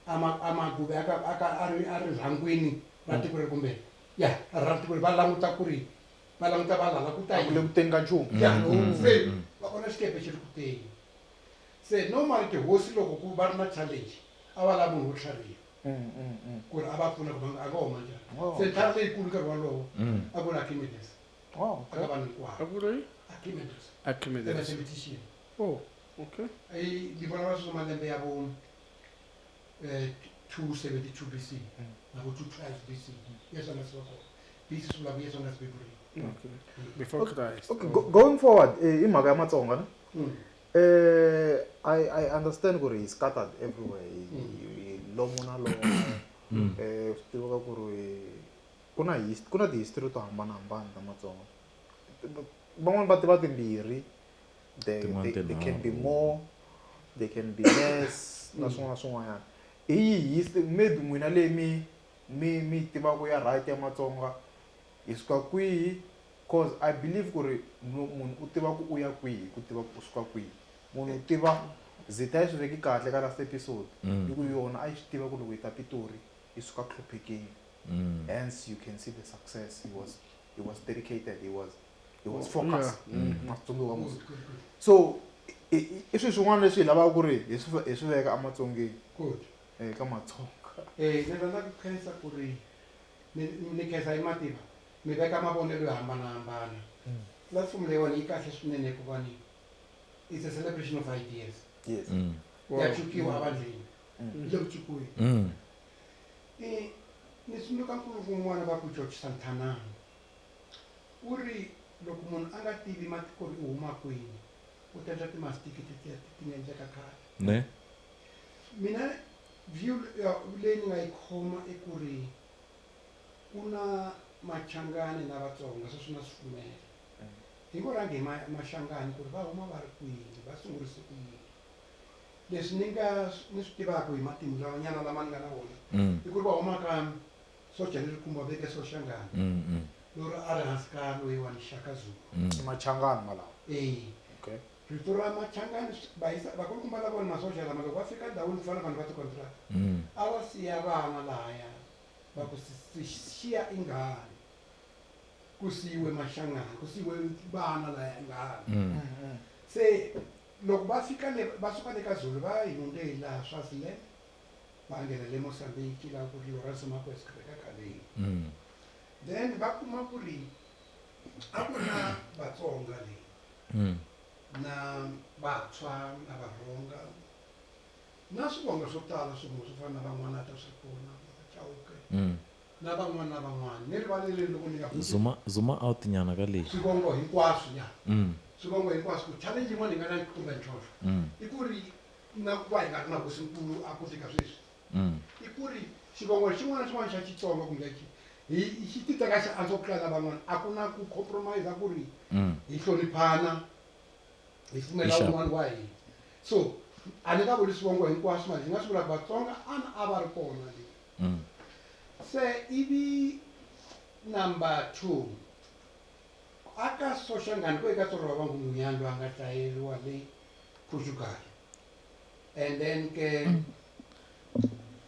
amaguve a ri rhangwini ra tiko leri kumbe ya ra tiko leri va languta ku ri va languta va lala ku ta le ku teni ka nchumu se va vona xikepe xi ri ku teni se normally tihosi loko ku va ri na challenge a va lava munhu wo tlhariha ku ri a va pfuna ku a nga huma njhani se ntlhari leyikulu nkarhi walowo a ku ri Archimedes aka vanhu hinkwavo Archimedes mathematician ni vona va swi malembe ya vo 272 BC na vo 212 BC yeswo nga swi va kona BC swi vula ku yeswo nga swi Bribery before Christ. Okay, going forward hi mhaka ya Matsonga ne I understand ku ri he scattered everywhere lomu na lomu swi tiveka ku ri ku na ti-history to hambanahambana ta Matsonga van'wani va tiva timbirhi they can be more they can be less na swin'wana hi yihi maybe n'wina leyi mi tivaka ya right ya Matsonga hi suka kwihi cause I believe ku ri munhu u tiva ku u ya kwihi ku tiva ku suka kwihi munhu u tiva Zita yi swi veki kahle ka last episode hi ku yona a yi swi tiva ku loko hi ta Pitori hi suka Hluphekeni hence you can see the success he was dedicated he was focused na switsundzuka musi so i swi swin'wana leswi hi lavaka ku ri hi swi veka eMatsongeni ka Matsonga ni rhandza ku khensa ku ri ni khensa hi mativa mi veka mavonelo yo hambanahambana platform leyiwani yi kahle swinene hikuva ni it's a celebration of ideas yes ya chukiwa avandleni le ku chukiweni ni tsundzuka nkulufu wun'wana va ku George Santana u ri loko munhu a nga tivi matiko ri u huma kwini u tendla timastiki ti endleka khale mina view leyi ni nga yi khoma i ku ri ku na Machangani na Vatsonga sweswi na swipfumela hi ngo rangi hi Machangani ku ri va huma va ri kwini va sungurise ku yini leswi ni swi tivaka hi matimu lawanyana lama ni nga na wona i ku ri va huma ka soja leri kumba veke Soshangani lori a ri hansi ka loyi wa Shaka Zulu Machangani malawa okay rito ra machangani vakulukumba lava ni masocha lama loko va fika ndhawini ku fana vanhu va tikontrakt a va siya vana lahaya va ku xiya ingani ku siyiwe maxangani ku siyiwe vana lahaya ingani se loko va fika va suka le ka Zulu va hunde hi laha Swaziland va nghena le Mozambique laha ku ri Lawrence Marquez ka kaleni then va kuma ku ri a ku na Vatsonga leyi na Vatswa na Varhonga na swivongo swo tala swin'we swo fana na van'wana ta swikona Chauke na van'wana ni rivalele loko ni nga zuma out nyana ka leyi swivongo hinkwaswo ya swivongo hinkwaswo ku challenge yin'wana yi nga na kumbe ntlhontlho i ku ri na ku va hi nga ri na hosinkulu a ku fika sweswi i ku ri xivongo xin'wana na xin'wana xa Xitsonga kumbe xi titeka xi antswa ku tlula van'wana a ku na ku compromise ku ri hi hloniphana hi pfumela un'wana wa hina so a ni nga vuli swivongo hinkwaswo mara hi nga swi vula Vatsonga a va ri kona leyi se ivi number 2 aka Soshangani ko eka tsoro wa Ngungunyani loyi a nga dlayeriwa le Portugal and then ke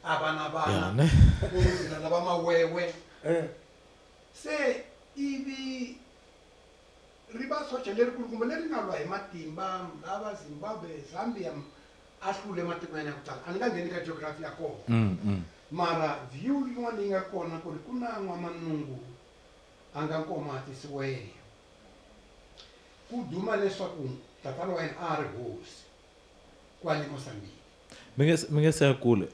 a va na vana ku lava mawewe se ivi ri va socha leri kulukumba leri nga lwa hi matimba lava Zimbabwe Zambia a hlule matikweni ya ku tala a ni nga ngheni ka geography ya kona mara view yin'wana yi nga kona ku ri ku na N'wamanungu a nga nkomatisiweyo ku duma leswaku tatana wa yena a ri hosi kwale Mozambique mi nge se ya kule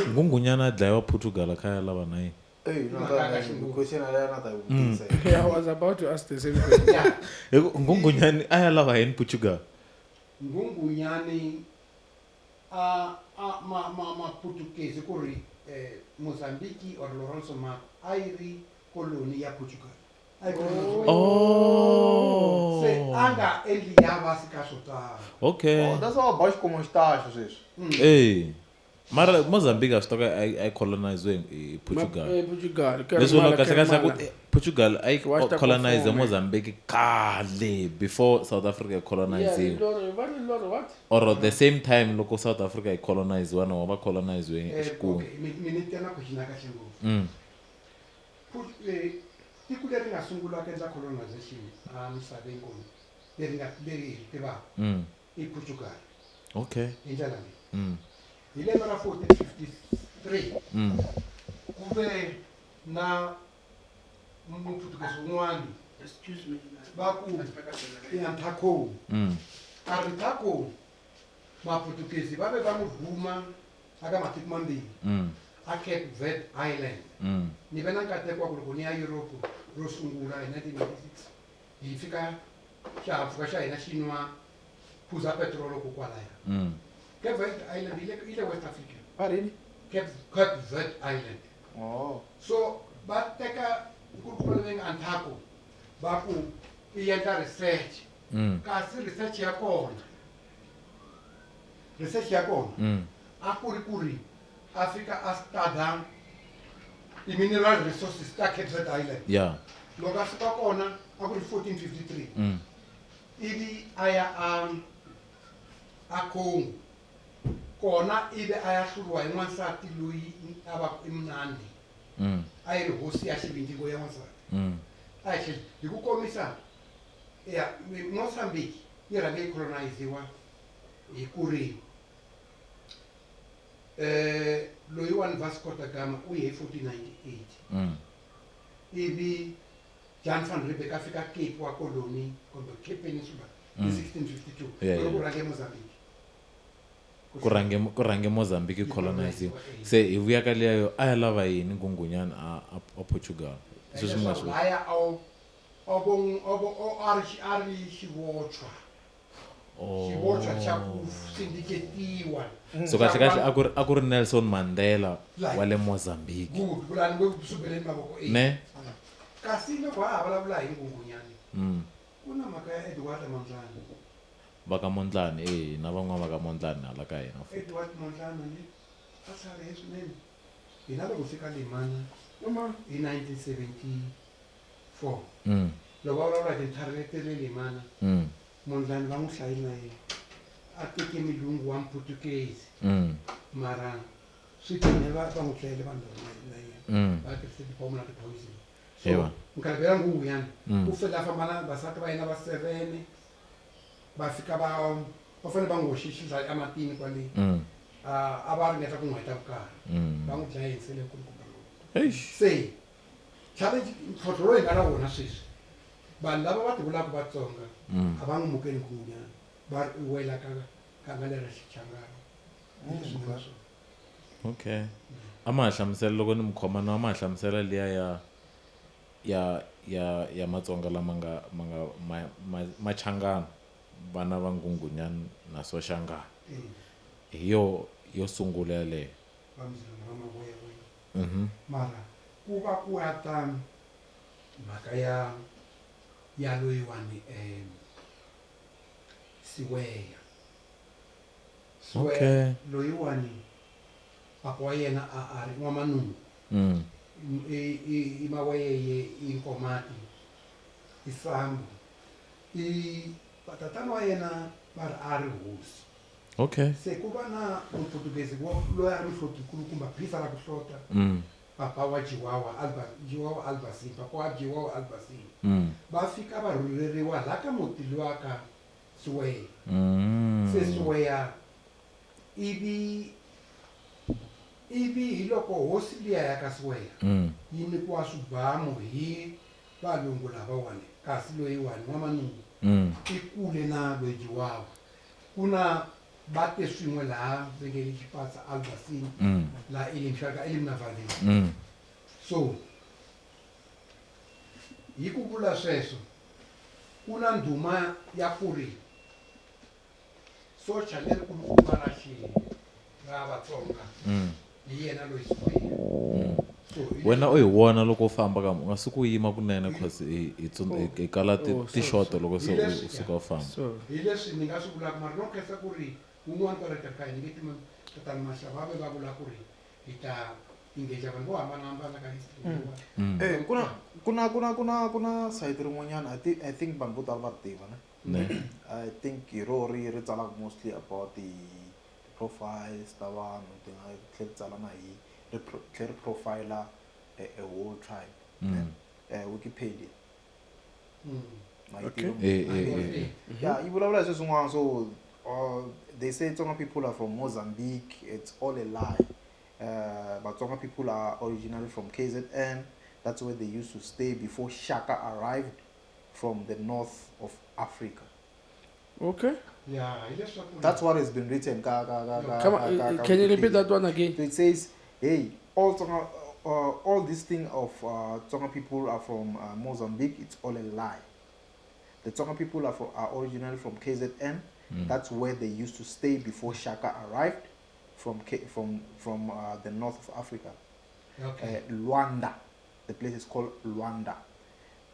Ngungunyani a dlayiwa Portugal khaya lava na yini question alaya na ta vutisa I was about to ask the same question. Ngungunyani a ya lava yini Portugal Ngungunyani ma Portuguese ku ri Mozambique or Lourenço Marques a yi ri koloni ya Portugal se anga endli ya vasi ka swo tala okay that's all baixo como está sweswi mara Mozambique a swi toka ai colonize hi Portugal Portugal. leswi vula kahle kahle ku Portugal ai colonize Mozambique kale before South Africa colonize What? or the same time loko South Africa i colonize wana wa va colonize hi xikungu minute na ku xina kahle ngopfu tiko leri nga sungula ku endla colonization misaveni kumbe leri hi tivaka i Portugal okay hi ndlela leyi hi lembe ra 1453 ku ve na Muphutukezi wun'wana Excuse me. va ku i Antaco a ri Taco Maphutukezi va ve va n'wi duma aka matiko mambirhi a Cape Verde Island ni ve na nkateko wa ku loko ni ya Europe ro sungula hi 1986 hi fika xihahampfhuka xa hina xi nwa phuza petrolo ko kwalaya Cape Verde Island yi le West Africa Cape Verde Island so va teka nkulukumba leyi nga Antaco va ku i endla research kasi research ya kona a ku ri Africa a study i-mineral resources ta Cape Verde Island loko a fika kona a ku ri 1453 ivi a ya a Congo kona ivi a ya hluriwa hi n'wansati loyi a va i Mnandi a yi ri hosi ya xivindingo ya n'wansati a hi ku komisa Mozambique yi rhange yi coloniziwa hi ku ri loyi wa Vasco da Gama u ye 1498 ivi Jan van Riebeeck a fika Cape wa koloni kumbe Cape Peninsula hi 1652 loko rhange Mozambique ku rhange Mozambique colonize se hi vuya ka leyo a ya lava yini Ngungunyani a Portugal leswi swi nga swi haya ari xivochwa xa ku sindiketiwa so kahle kahle a ku ri Nelson Mandela wa le Mozambique vulani ku subeleni mavoko ne kasi loko ha vulavula hi Ngungunyani ku na mhaka ya Edward Mondlane va ka Mondlane na van'wana va ka Mondlane hala ka hina Edward Mondlane ni a tlharihe swinene hina loko fika Limana hi 1974 loko va vulavula hi tlharihe tele Limana Mondlani va n'wi hlayile na yena a teke milungu wa Mputukezi mara swi tene va n'wi hlayile vanhu na yena va tirhise tibomo na tipoison so nkarhi ya Ngungunyani u fela a famba na vasati va yena va 7 va fika va fanele va n'wi hoxixisa ematini kwale a va ringeta ku n'wi heta vukarhi va n'wi dlaya hi nsele nkulukumba lowu se challenge ntlhontlho lowu hi nga na wona sweswi vanhu lava va ti vulaka Vatsonga a va n'wi mukeli Ngungunyani va wela ka nga lera xichangani leswi nga swona. Okay. A ma hlamusela loko ni mukhoma na ma hlamusela liya ya Matsonga lama nga machangana vana va Ngungunyani na Soshangana hi yo sungula le mara ku va ku ya ta mhaka ya loyiwani Siweya Okay. loyiwani papa wa yena a ri n'wamanungu i maweyeye i nkomati i sambu patatana wa yena va ri a ri hosi. Okay. Se ku va na Muphutukezi loyi a ri mhloti-kulukumba phisa ra ku hlota papa wa Jiwawa Albasin papa wa Jiwawa Albasin va fika va rhuleriwa la ka muti luwa ka Siweya se Siweya ivi hi loko hosi liya ya ka Siweya yi nyikiwa swibamu hi valungu lavawani kasi loyiwani n'wamanungu i kule na loyi Jiwawa ku na bate swin'we laha vengeli xipatsa Albasin la Elim Valley so hi ku vula sweswo ku na ndhuma ya ku ri socha leri kulukumba ra Vatsonga hi yena loyi Siweya wena u hi wona loko u famba ka nga siku yima kunene cause hi kala ti-short loko se u suka u famba hi leswi ni nga swi vulaka mara no khensa ku ri un'wana koreka ka hi nge tatani Maxava va vula ku ri hi ta engage vanhu vo hambanahambana ka history kuna site rin'wanyana I think vanhu vo tala va ri tiva ne I think hi ro ri tsalaka mostly about the profiles ta vanhu ti nga tlhela ti tsala na hi ri profiler a whole tribe Wikipedia yeah you vulavula leswi swin'wana so they say Tsonga people are from Mozambique. It's all a lie. But Tsonga people are originally from KZN. That's where they used to stay before Shaka arrived from the north of Africa. Okay. Yeah, that's what has been written. Can you repeat that one again? So it says, hey, all this thing of Tsonga people are from Mozambique. It's all a lie. The Tsonga people are originally from KZN. That's where they used to stay before Shaka arrived from the north of Africa. Okay. Luanda, the place is called Luanda.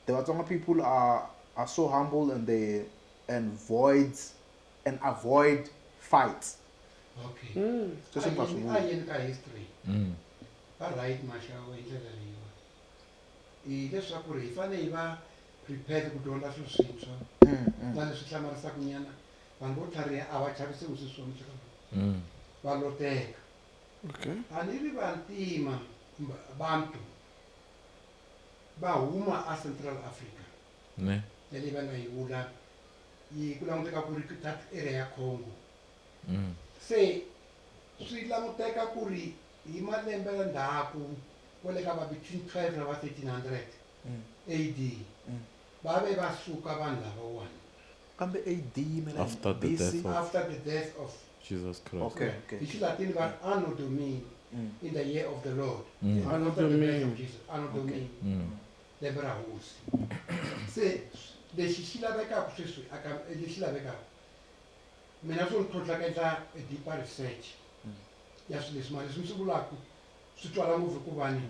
The Watsonga people are so humble and avoid fights. Okay. So simple as history. Right, Mashawa i leswaku ri hi fanele hi va prepared ku dyondza swilo swintshwa na leswi hlamarisaka nyana vanhu vo tlhariha a va chavisiwi swilo va loteka a ni ri vantima bantu va huma a Central Africa leyi va nga yi vula yi ku languteka ku ri that area ya Congo se swi languteka ku ri hi malembe ya ndhaku kwale ka va between 12 na va 1300 AD va ve va suka vanhu lavawani kambe AD after the death of Jesus Christ. Okay. Hi Xilatini va Anno Domini in the year of the Lord. Anno Domini. Anno Domini. Lembe ra hosi. Se lexi xi lavekaka sweswi lexi lavekaka mina swo ni tlhontlha ka endla a deeper research ya swilo leswi mali leswi swi vulaka swi twala ngopfu ku vanhu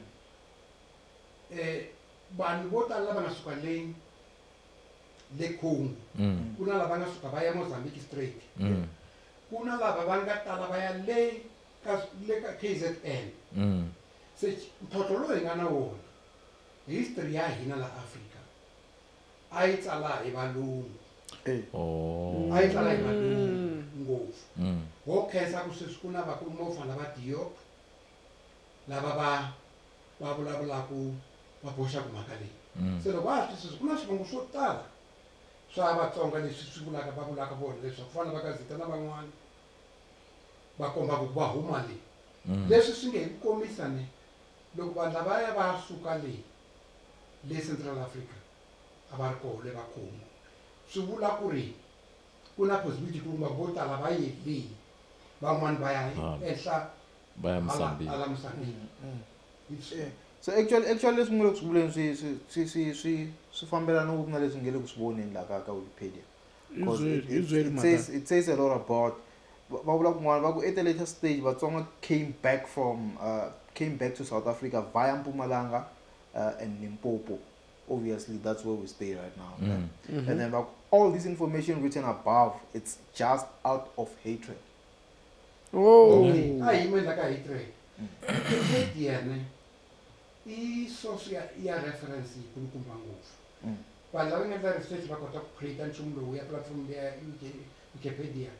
vanhu vo tala lava nga suka le Congo ku na lava nga suka va ya Mozambique straight ku na lava va nga tala va ya le ka KZN se ntlhontlho lowu hi nga na wona history ya hina la Africa a yi tsala hi valungu Oh. a yi tlala yi nga ngopfu wo khensa ku sweswi ku na movha lava diop lava va vulavulaku va boxaku mhaka leyi se loko va ha twisisa ku na swivongo swo tala swa vatsonga leswi swi vulaka va vulaka vona leswaku fana va gazeta na van'wana va kombaku ku va huma leyi leswi swi nge hi ku komisa ne loko vanhu lavaya va suka le Central Africa a va ri koho le Vakhomo swi vula ku ri ku na possibility ku vo tala va yele van'wani va ya ehla va ya Mozambique ala Mozambique so actually leswi mi le ku swi vuleni swi fambelana ngopfu na leswi nge le ku swi voneni la ka Wikipedia because it says a lot about va vula kun'wana va ku at a later stage Vatsonga came back to South Africa via Mpumalanga and Limpopo. Obviously that's where we stay right now. And then all this information written above, it's just out of hatred. Okay. Ai menda ka hatred. Hatred ne I social reference kulukumba ngopfu. Vanhu lava nga ta research va kota ku create nchumu lowu ya platform ya Wikipedia.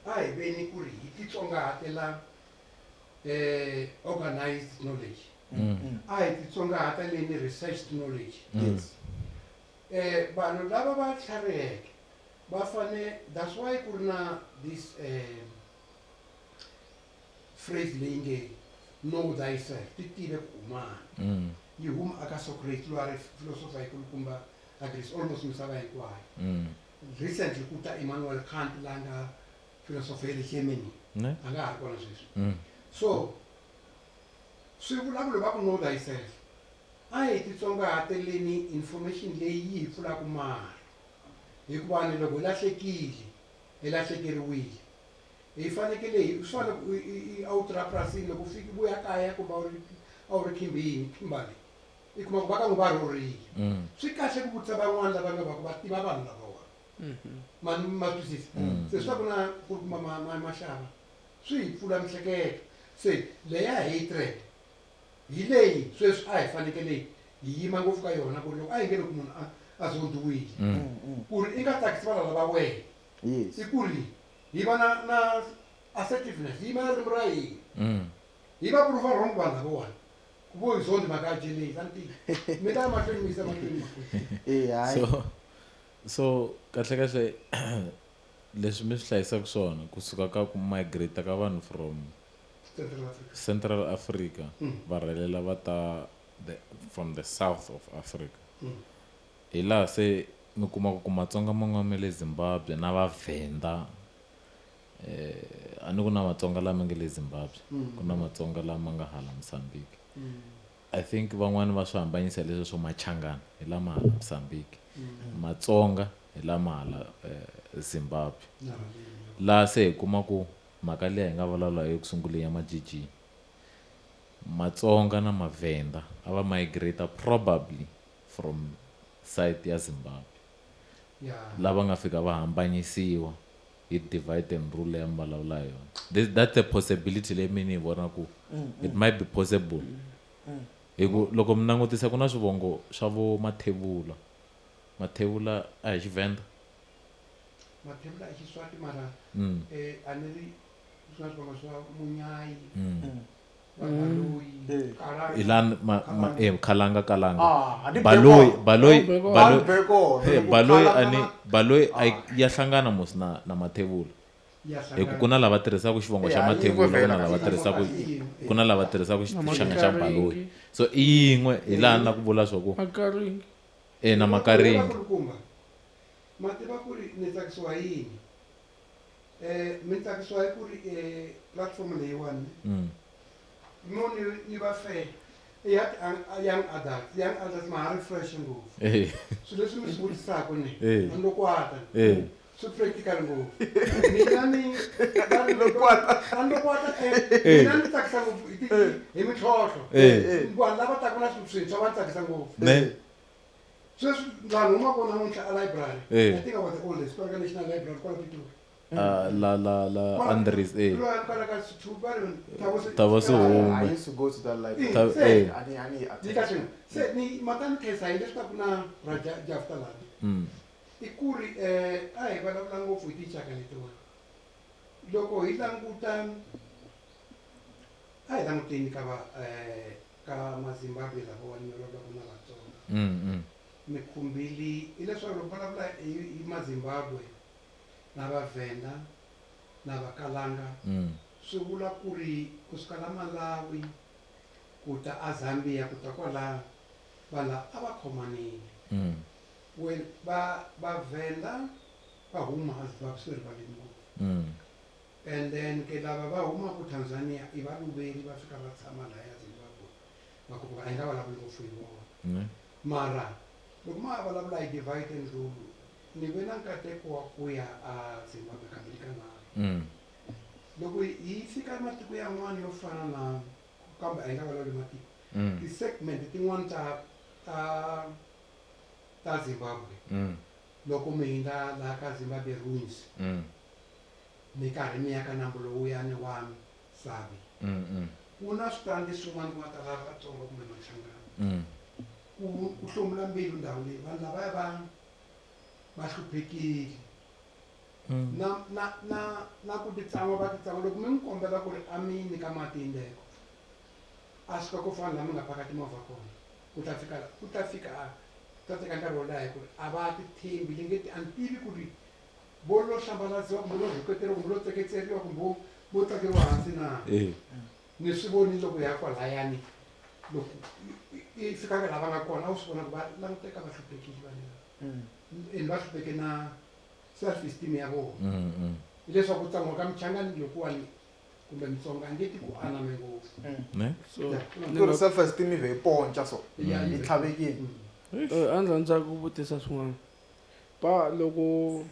Ai veni ku ri hi titsongahatela organized knowledge. Ai titsongahata leyi researched knowledge. Yes. Vanhu lava va tlhariheke va fane that's why ku ri na this phrase leyi nge know thyself ti tive ku humana yi huma aka Socrates loyi a ri philosopher yikulukumba agrees almost misava hinkwayo recently ku ta Immanuel Kant la nga philosopher ya le Germany a nga ha ri kona sweswi so swi vulavula va ku know thyself a hi titsongahateleni information leyi yi hi pfulaku mari hikuva ni loko hi lahlekile hi lahlekeriwile hi fanekele hi swa loko I outra prasini loko fiki vuya kaya ku va a wu ri khimbali I kuma ku va ka n'wi va rhorile swi kahle ku vutisa van'wana lava nga va ku va tiva vanhu lavawa ma twisisa se swi ta ku na ku kuma maxava swi hi pfula mihleketo se leya hatred hi leyi sweswi a hi fanekele hi yima ngopfu ka yona ku ri loko a hi nge loko munhu a zondiwile ku ri I nga tsakisi vanhu lava wena I ku ri hi va na assertiveness hi va na ririmi ra hina hi va ku ri va wrong vanhu lavawani ku vo hi zondi mhaka ya jelezi a ni tivi mi ta mahlweni mi yisa mahlweni so kahle leswi mi swi hlayisaka swona kusuka ka ku migrate ka vanhu from Central Africa va rhelela va ta from the south of Africa hi laha se mi kuma ku Matsonga man'wana ma le Zimbabwe na va Venda a ni ku na Matsonga lama nga le Zimbabwe ku na Matsonga lama nga hala Mozambique I think van'wana va swi hambanyisa leswi swo Machangana hi lama hala Mozambique Matsonga hi lama hala Zimbabwe laha se hi kuma ku mhaka leyi hi nga vulavula hi ku sunguleni ya majiji Matsonga na Mavenda a va migrate probably from side ya Zimbabwe lava nga fika va hambanyisiwa hi divide and rule ya mbalavula hi yona that's a possibility leyi mina hi vona ku it might be possible hi ku loko mi langutisa ku na swivongo swa vo Mathevula a hi Xivenda Mathevula I Xiswati mara a ni ri swa swivongo swa Munyayi ilan Baloyi ya hlangana mos na Mathevula ku na lava tirhisaka xivongo xa Mathevula ku na lava tirhisaka xixanga xa Baloyi so I yin'we hi laha na ku vula swa ku na Makaringi mativa ku ri ni tsakisiwa yini mi tsakisiwa hi ku ri platform leyiwani no ni va fair young adults ma ha ri fresh ngopfu so leswi mi swi vutisaka ni andokwata swi practical ngopfu mina ni andokwata mina ni tsakisa ngopfu hi mintlhontlho vanhu lava taka na swilo swintshwa va tsakisa ngopfu sweswi vanhu huma kona namuntlha a library I think I was the oldest kwala ka National Library kwala Pitori la Andres kwala ka Tavaso I used to go to that library se ni maka ni khensa hi leswaku na Raja Jafta laha i ku ri a hi vulavula ngopfu hi tinxaka letiwani loko hi languta a hi languteni ka mazimbabwe lavawani va vulavulaka na vatsonga mi khumbili hileswaku loko vulavula hi mazimbabwe na vavhenda na vakalanga swi vula ku ri kusuka la Malawi ku ta a Zambia ku ta kwala vanhu lava a va khomanile vavhenda va huma a Zimbabwe swi ri valeni ngopfu and then ke lava va humaka Tanzania i valuveri va fika va tshama lahaya Zimbabwe va ku va nga vulavuli ngopfu hi vona mara loko ma vulavula hi divide and rule ni ve na nkateko wa ku ya a Zimbabwe kambe ni ka nharhu loko hi fika matiko yan'wana yo fana na kambe a hi nga vulavuli matiko ti-segment tin'wana ta Zimbabwe loko mi hindza laha ka Zimbabwe ruins mi karhi mi ya ka nambu lowuyani wa Savi ku na switandi swin'wana ku nga ta lava vatsonga kumbe Machangana ku hlomula mbilu ndhawu leyi vanhu lavaya va hluphekile na ku titsama va titsama loko mi n'wi kombela ku ri a mi nyika mati hi ndleko a swi ka ku fana laha mi nga paka timovha kona ku ta fika ta teka nkarhi wo leha hi ku ri a va ti tshembi lengeti a ni tivi ku ri vo lo hlambalaziwa kumbe lo rhuketeriwa kumbe lo tseketseriwa kumbe vo tsakeriwa hansi na ni swi voni loko ya kwalayani loko i fikaka lava nga kona a wu swi vona ku va languteka va hluphekile vanhu and va hlupheke na self esteem ya vona hileswaku tsan'wa ka Mchangani lokuwani kumbe Mtsonga a nge ti ku aname ngopfu ku ri self esteem yi ve ponca so yi tlhavekile a ndzi rhandza ku vutisa swin'wana pa loko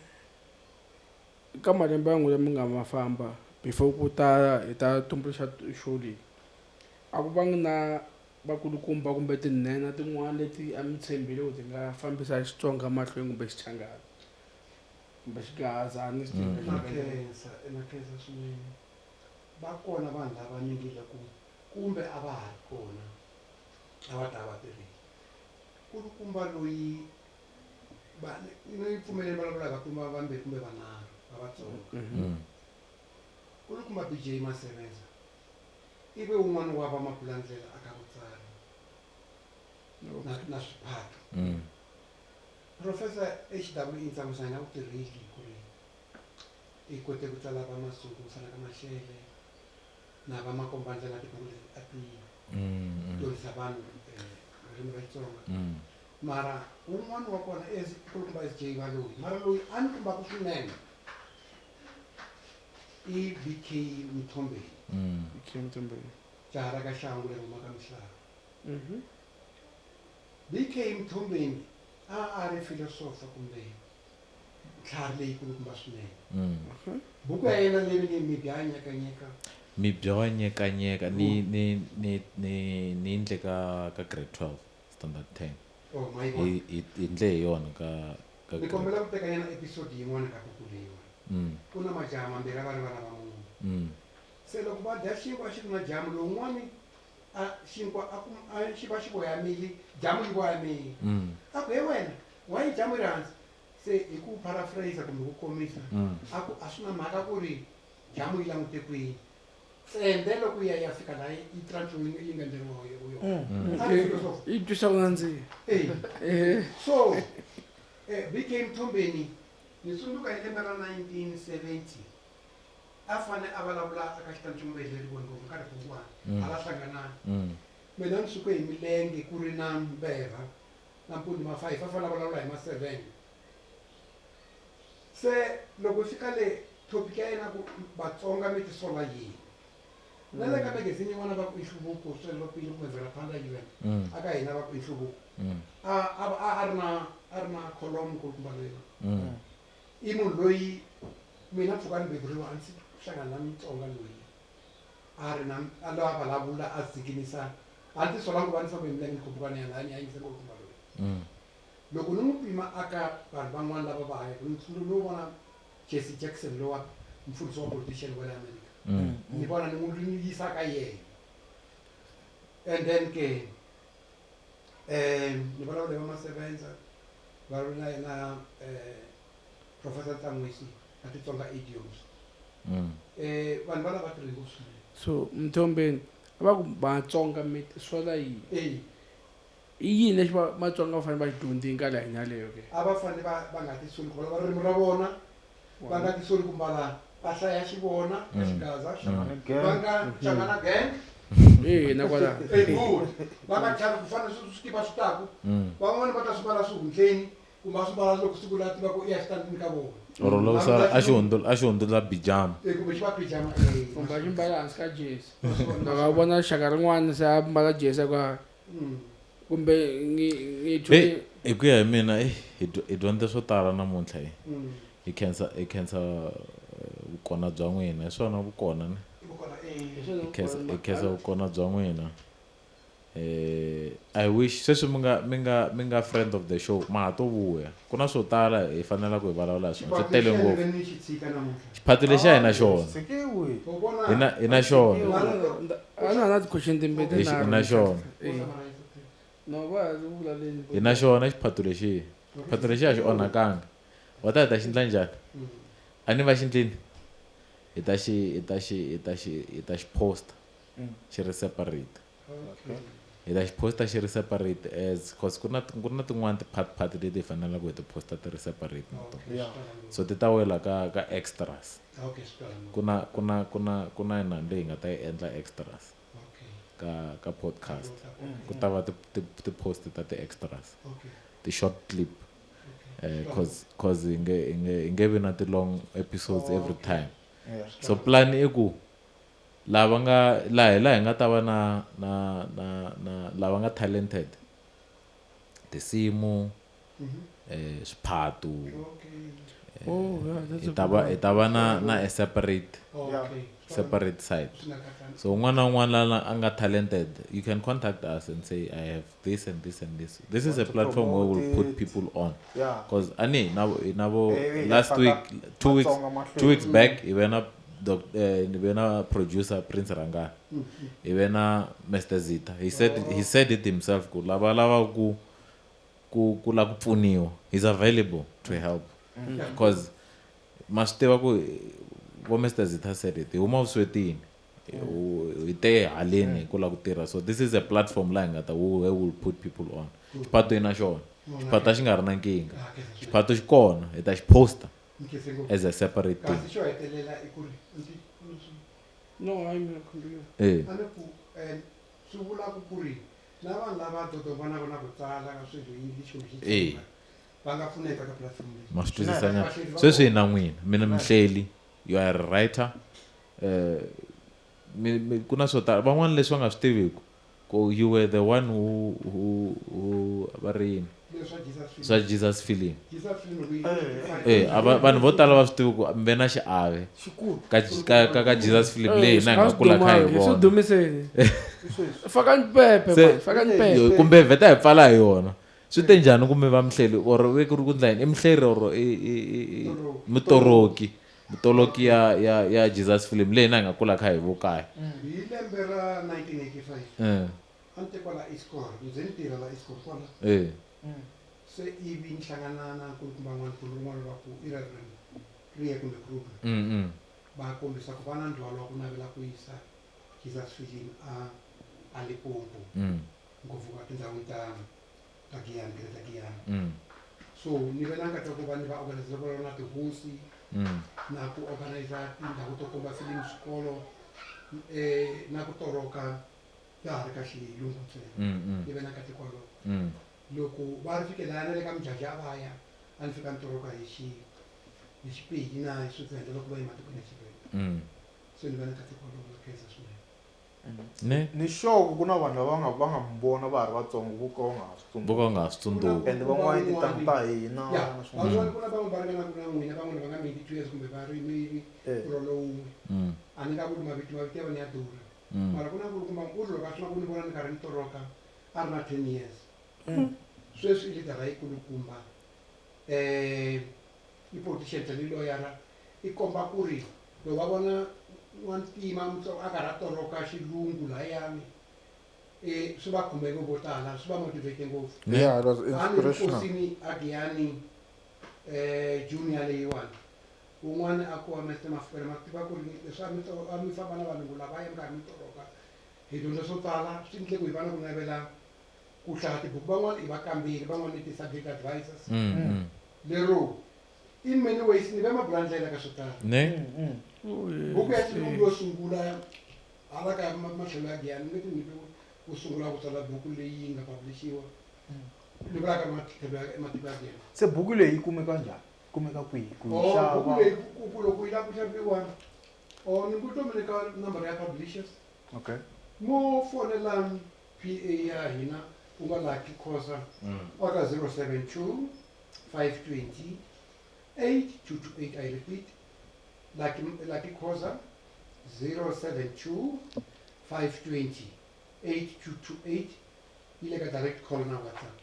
ka malembe yan'we lama nga ma famba before ku ta hi ta tumbuluxa show leyi a ku vangi na vakulukumba kumbe tinhenha tin'wana leti a mi tshembile ku ti nga fambisa Xitsonga mahlweni kumbe Xichangani kumbe Xigazani na khensa swinene va kona vanhu lava nyingile ku kumbe a va ha ri kona a va ta va tirhile kulukumba loyi ni pfumeleli vulavula hi vakulukumba vambirhi kumbe vanharhu va Vatsonga kulukumba BJ Masevenza ive un'wana wa vamapulandlela aka vutsari na swiphato Professor HW Intsamusana u tirhile ku ri i kote ku tsala va masuku ku fana ka Mashele na va makombandlela tibuku a ti dyondzisa vanhu ririmi ra Xitsonga mara un'wana wa kona kulukumba SJ Valoyi mara loyi a ni kombaka swinene i BK Mthombeni jaha ra ka Xangu leri humaka Mhlava BK Mthombeni a ri filosofa kumbe ntlhari leyi kulukumba swinene buku ya yena leyi mibya ya nyekanyeka mibya wa nyekanyeka ni ndle ka grade 12 standard 10 hi ndle hi yona ka ni kombela ku teka yena episode yin'wana ka buku leyiwani ku na majaha mambirhi a va ri vana va munhu se loko va dya xinkwa xi ri na jamu lowun'wani xinkwa xi va xi voyamile jamu yi voyamile a ku he wena wa yi jamu ri hansi se hi ku paraphrase kumbe ku komisa a ku a swi na mhaka ku ri jamu yi langute kwihi tsembe loko ya fika laha yi transferring yi nga endleriwa yona yi twisa ku nandziha so BK Mthombeni ni tsundzuka hi lembe ra 1970 a fane a vulavula aka xitantsumbeleri ngopfu nkarhi kun'wana a va hlanganani mina ni suke hi milenge ku ri na Mberha na Mpundi ma 5 a fane a vulavula hi ma 7 se loko fika le topic ya yena ku Vatsonga mi tisola yini na le ka magazine yin'wana va ku i nhluvuko swelopile kumbe Mvelaphala UN aka hina va ku i nhluvuko a ri na column kulukumba leyi i munhu loyi mina mpfhuka ni beburiwa a ndzi hlangana na Mutsonga loyi a ri na a lava vulavula a zikinisa a ndzi solangu va ni fambe hi milenge ni khupukana ya lani a yingise kulukumba loyi loko ni n'wi pima aka vanhu van'wana lava va hanya no vona Jesse Jackson lowa mfundhisi wa politician wa le America ni vona ni n'wi yisa ka yena and then ke ni vulavula hi va Masevenza vulavula na Professor Tangwisi na Xitsonga idioms. Vanhu va lava tirhiko swinene. So Mthombeni va ku Vatsonga mi sola yini? I yini lexi Matsonga va fanele va xi dyondzi hi nkarhi hanya leyo ke? A va fanele va nga tisoli ku vulavula ririmi ra vona, va nga tisoli ku mbala mpahla ya xivona ya xigaza, va nga hlangana gang. Na kwala. Good. Va nga tlhela ku fana swi tiva swi taku. Van'wani va ta swi mbala swihundleni kumbe va swi mbala loko siku la tiva ku i ya xitandini ka vona. Or loko sala a xi hundula bijama. Kumbe xi va pijama. Kumbe xi mbala hansi ka jesi. Loko vona xaka rin'wana se a mbala jesi kwa kumbe hi ku ya hi mina hi dyondze swo tala namuntlha hi khensa vukona bya n'wina hi swona vukona ne hi khensa vukona bya n'wina I wish sweswi mi nga friend of the show ma ha to vuya ku na swo tala hi fanela ku hi vulavula hi swona swi tele ngopfu xiphato lexi a hi na xona hi na xona a na ti-question timbirhi hi na xona no va vula leni hi na xona xiphato lexi a xi onhakanga wa ta hi ta xi ndla njhani a ni va xi ndlini hi ta xi posta xi ri separate hi ta xi posta xi ri separate as cause ku na tin'wani ti-part leti hi fanelaka hi ti posta ti ri separate na tona so ti ta wela ka extras ku na inani leyi hi nga ta yi endla extras ka podcast ku ta va ti-post ta ti-extras ti-short clip cause hi nge vi na ti-long episodes every time so plan i ku laha hi nga ta va na lava nga talented tinsimu swiphato hi ta va na a separate side so un'wana na un'wana la a nga talented you can contact us and say I have this and this and this is a platform where we'll put people on because last week 2 weeks back even a producer Prince Ranga even a Mr. Zita he said it himself ku lava ku la ku pfuniwa he's available to help because mastiva ku vo Mr. Zita said it huma vuswetini hi te haleni ku la ku tirha so this is a platform la ngata where we'll put people on xiphato ina xona xiphato a xi nga ri na nkingha xiphato xi kona hi ta xi posta as a separate thing no I'm not continue swi vula ku ri na vanhu lava dodovanaka na ku tsala ka swilo hi xilo va nga pfuneka ka platform leyi ma swi twisisanyana sweswi hi na n'wina mina Mhleli you are a writer ku na swo tala van'wana leswi va nga swi tiviku ku you were the one who va ri yini swa Jesus film vanhu vo tala va swi tivi ku mi ve na xiave ka Jesus film leyi na hi nga kula kha hi vona fakani pepe kumbe vheta hi pfala hi yona swi te njhani kumbe va Mhleli or ve ku ri ku ndla yini i Mhleli or mutoloki ya Jesus film leyi na hi nga kula kha hi vukaya hi lembe ra 1985 ante kwala iskor nze ni tirha la iskor kwala se ivi ni hlangana na nkulukumba n'wana rin'wana va ku i riye kumbe group va kombisa ku va na ndzhwalo wa ku navela ku yisa Jesus film a Limpopo ngopfu ka tindhawini ta Giyani so ni ve na nkatsa ku va ni va organize na tihosi na ku organize tindhawu to komba film swikolo na ku toroka ya ha ri ka xilungu ntsena ni ve na nkatsa kwalo loko va ri fikela na le ka mijaji a va ya a ni fika ni toroka hi xipedi na hi switsendlo loko va yi matikweni ya Xivenda so ni ve na nkatsa kwalo va khensa swinene ni sure ku na vanhu lava va nga mi vona va ha ri vatsongo vo ka va nga swi tsundzuki vo ka ende van'wana tintangu ta hina na swin'wana ku na van'wana va ringana ku na n'wina van'wana va nga made 2 years kumbe va ri maybe rolo wun'we a ni nga vuli mavito ya vona ya durha mara ku na nkulukumba nkulu loko a swi na ku ni vona ni karhi ni toroka a ri na 10 years sweswi i lidara yikulukumba i politician tani loyara i komba ku ri loko va vona n'wantima a karhi a toroka xilungu layani swi va khumbeke vo tala swi va motivate ngopfu yeah it was inspirational kosini a Giyani junior leyiwani un'wana a ku wa Mr Mafukela ma tiva ku ri leswi a mi famba na vanhu lava ya nkarhi mi toroka hi dyondza swo tala swi endle ku hi va na ku navela ku hlaya tibuku van'wana i vakamberi van'wana i ti-subject advisors lero in many ways ni ve mabula ndlela ka swo tala buku ya xilungu yo sungula hala ka matlhelo ya giyani ni nge ti nyike ku sungula ku tsala buku leyi nga publishiwa ni vulaka matiko ya giyani se buku leyi yi kumeka njhani kumeka kwihi ku yi buku xava leyi loko yi lava ku xaviwa ni ku to mi nyika number ya publishers okay mo fonela PA ya hina ku nga Lucky Khoza aka 072 520 8228 I repeat Lucky Khoza 072 520 8228 ile ka direct call na WhatsApp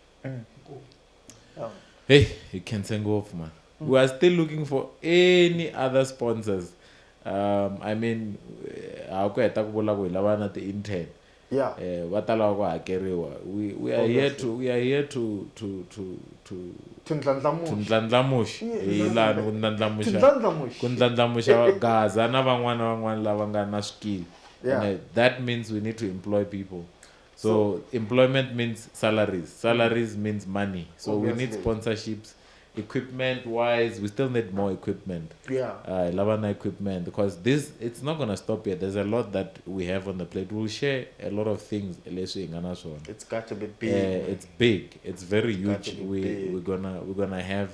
Hey, you can send off, man. We are still looking for any other sponsors. I mean, we are here to ndlandlamuxa gaza na van'wana lava nga na swikili. That means we need to employ people. So employment means salaries means money, so obviously. We need sponsorships. Equipment wise, we still need more equipment. Lavana equipment, because it's not gonna stop here. There's a lot that we have on the plate. We'll share a lot of things. It's got to be big. It's big. It's very huge. We're gonna have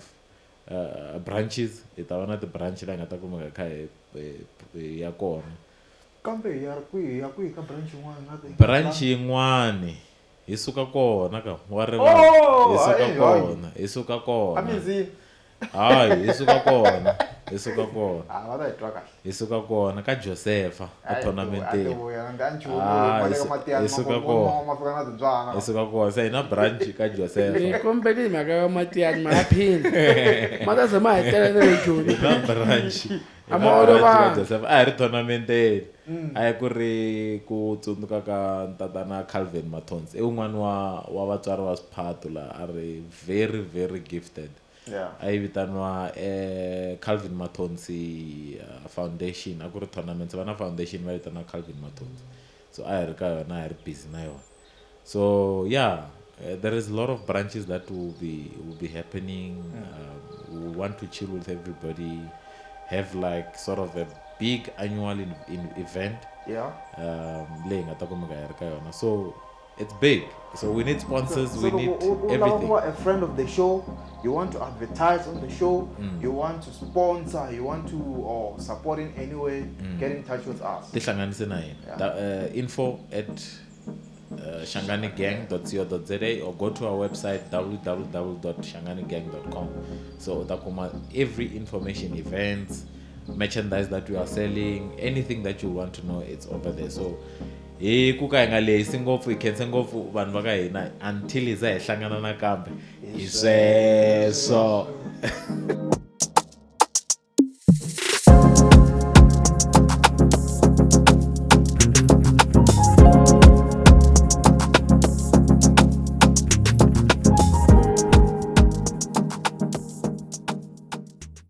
branches. It's one the branch like kambe ya kwihi ka branch yin'wana branch yin'wana yi suka kona ka wa isuka kona amizi hayi isuka kona va ta hi twa kahle isuka kona ka Josepha a tournament isuka kona se ina branch ka Josepha kombeli hi mhaka ya matiyani ma ya phinda ma ta zama hi tele na le joni na branch Josepha a hi ri tournament a ku ri ku tsundzuka ka tatana Calvin Mathonsi un'wana wa vatswari va swiphato la a ri very very gifted a yi vitaniwa Calvin Mathonsi foundation a ku ri tournament va na foundation va vitana Calvin Mathonsi so a hi ri ka yona a hi ri busy na yona so there is a lot of branches that will be happening. We want to chill with everybody, have like sort of a big annual event. So it's big. So we need sponsors, we need everything. A friend of the show, you want to advertise on the show, you want to sponsor, you want to support in any way, get in touch with us. Info at shanganigang.co.za or go to our website www.shanganigang.com. So every information, events, merchandise that we are selling, anything that you want to know, it's over there. So kuka hi nga lehisi ngopfu hi khense ngopfu vanhu va ka hina until hi za hi hlangana nakambe hi sweswo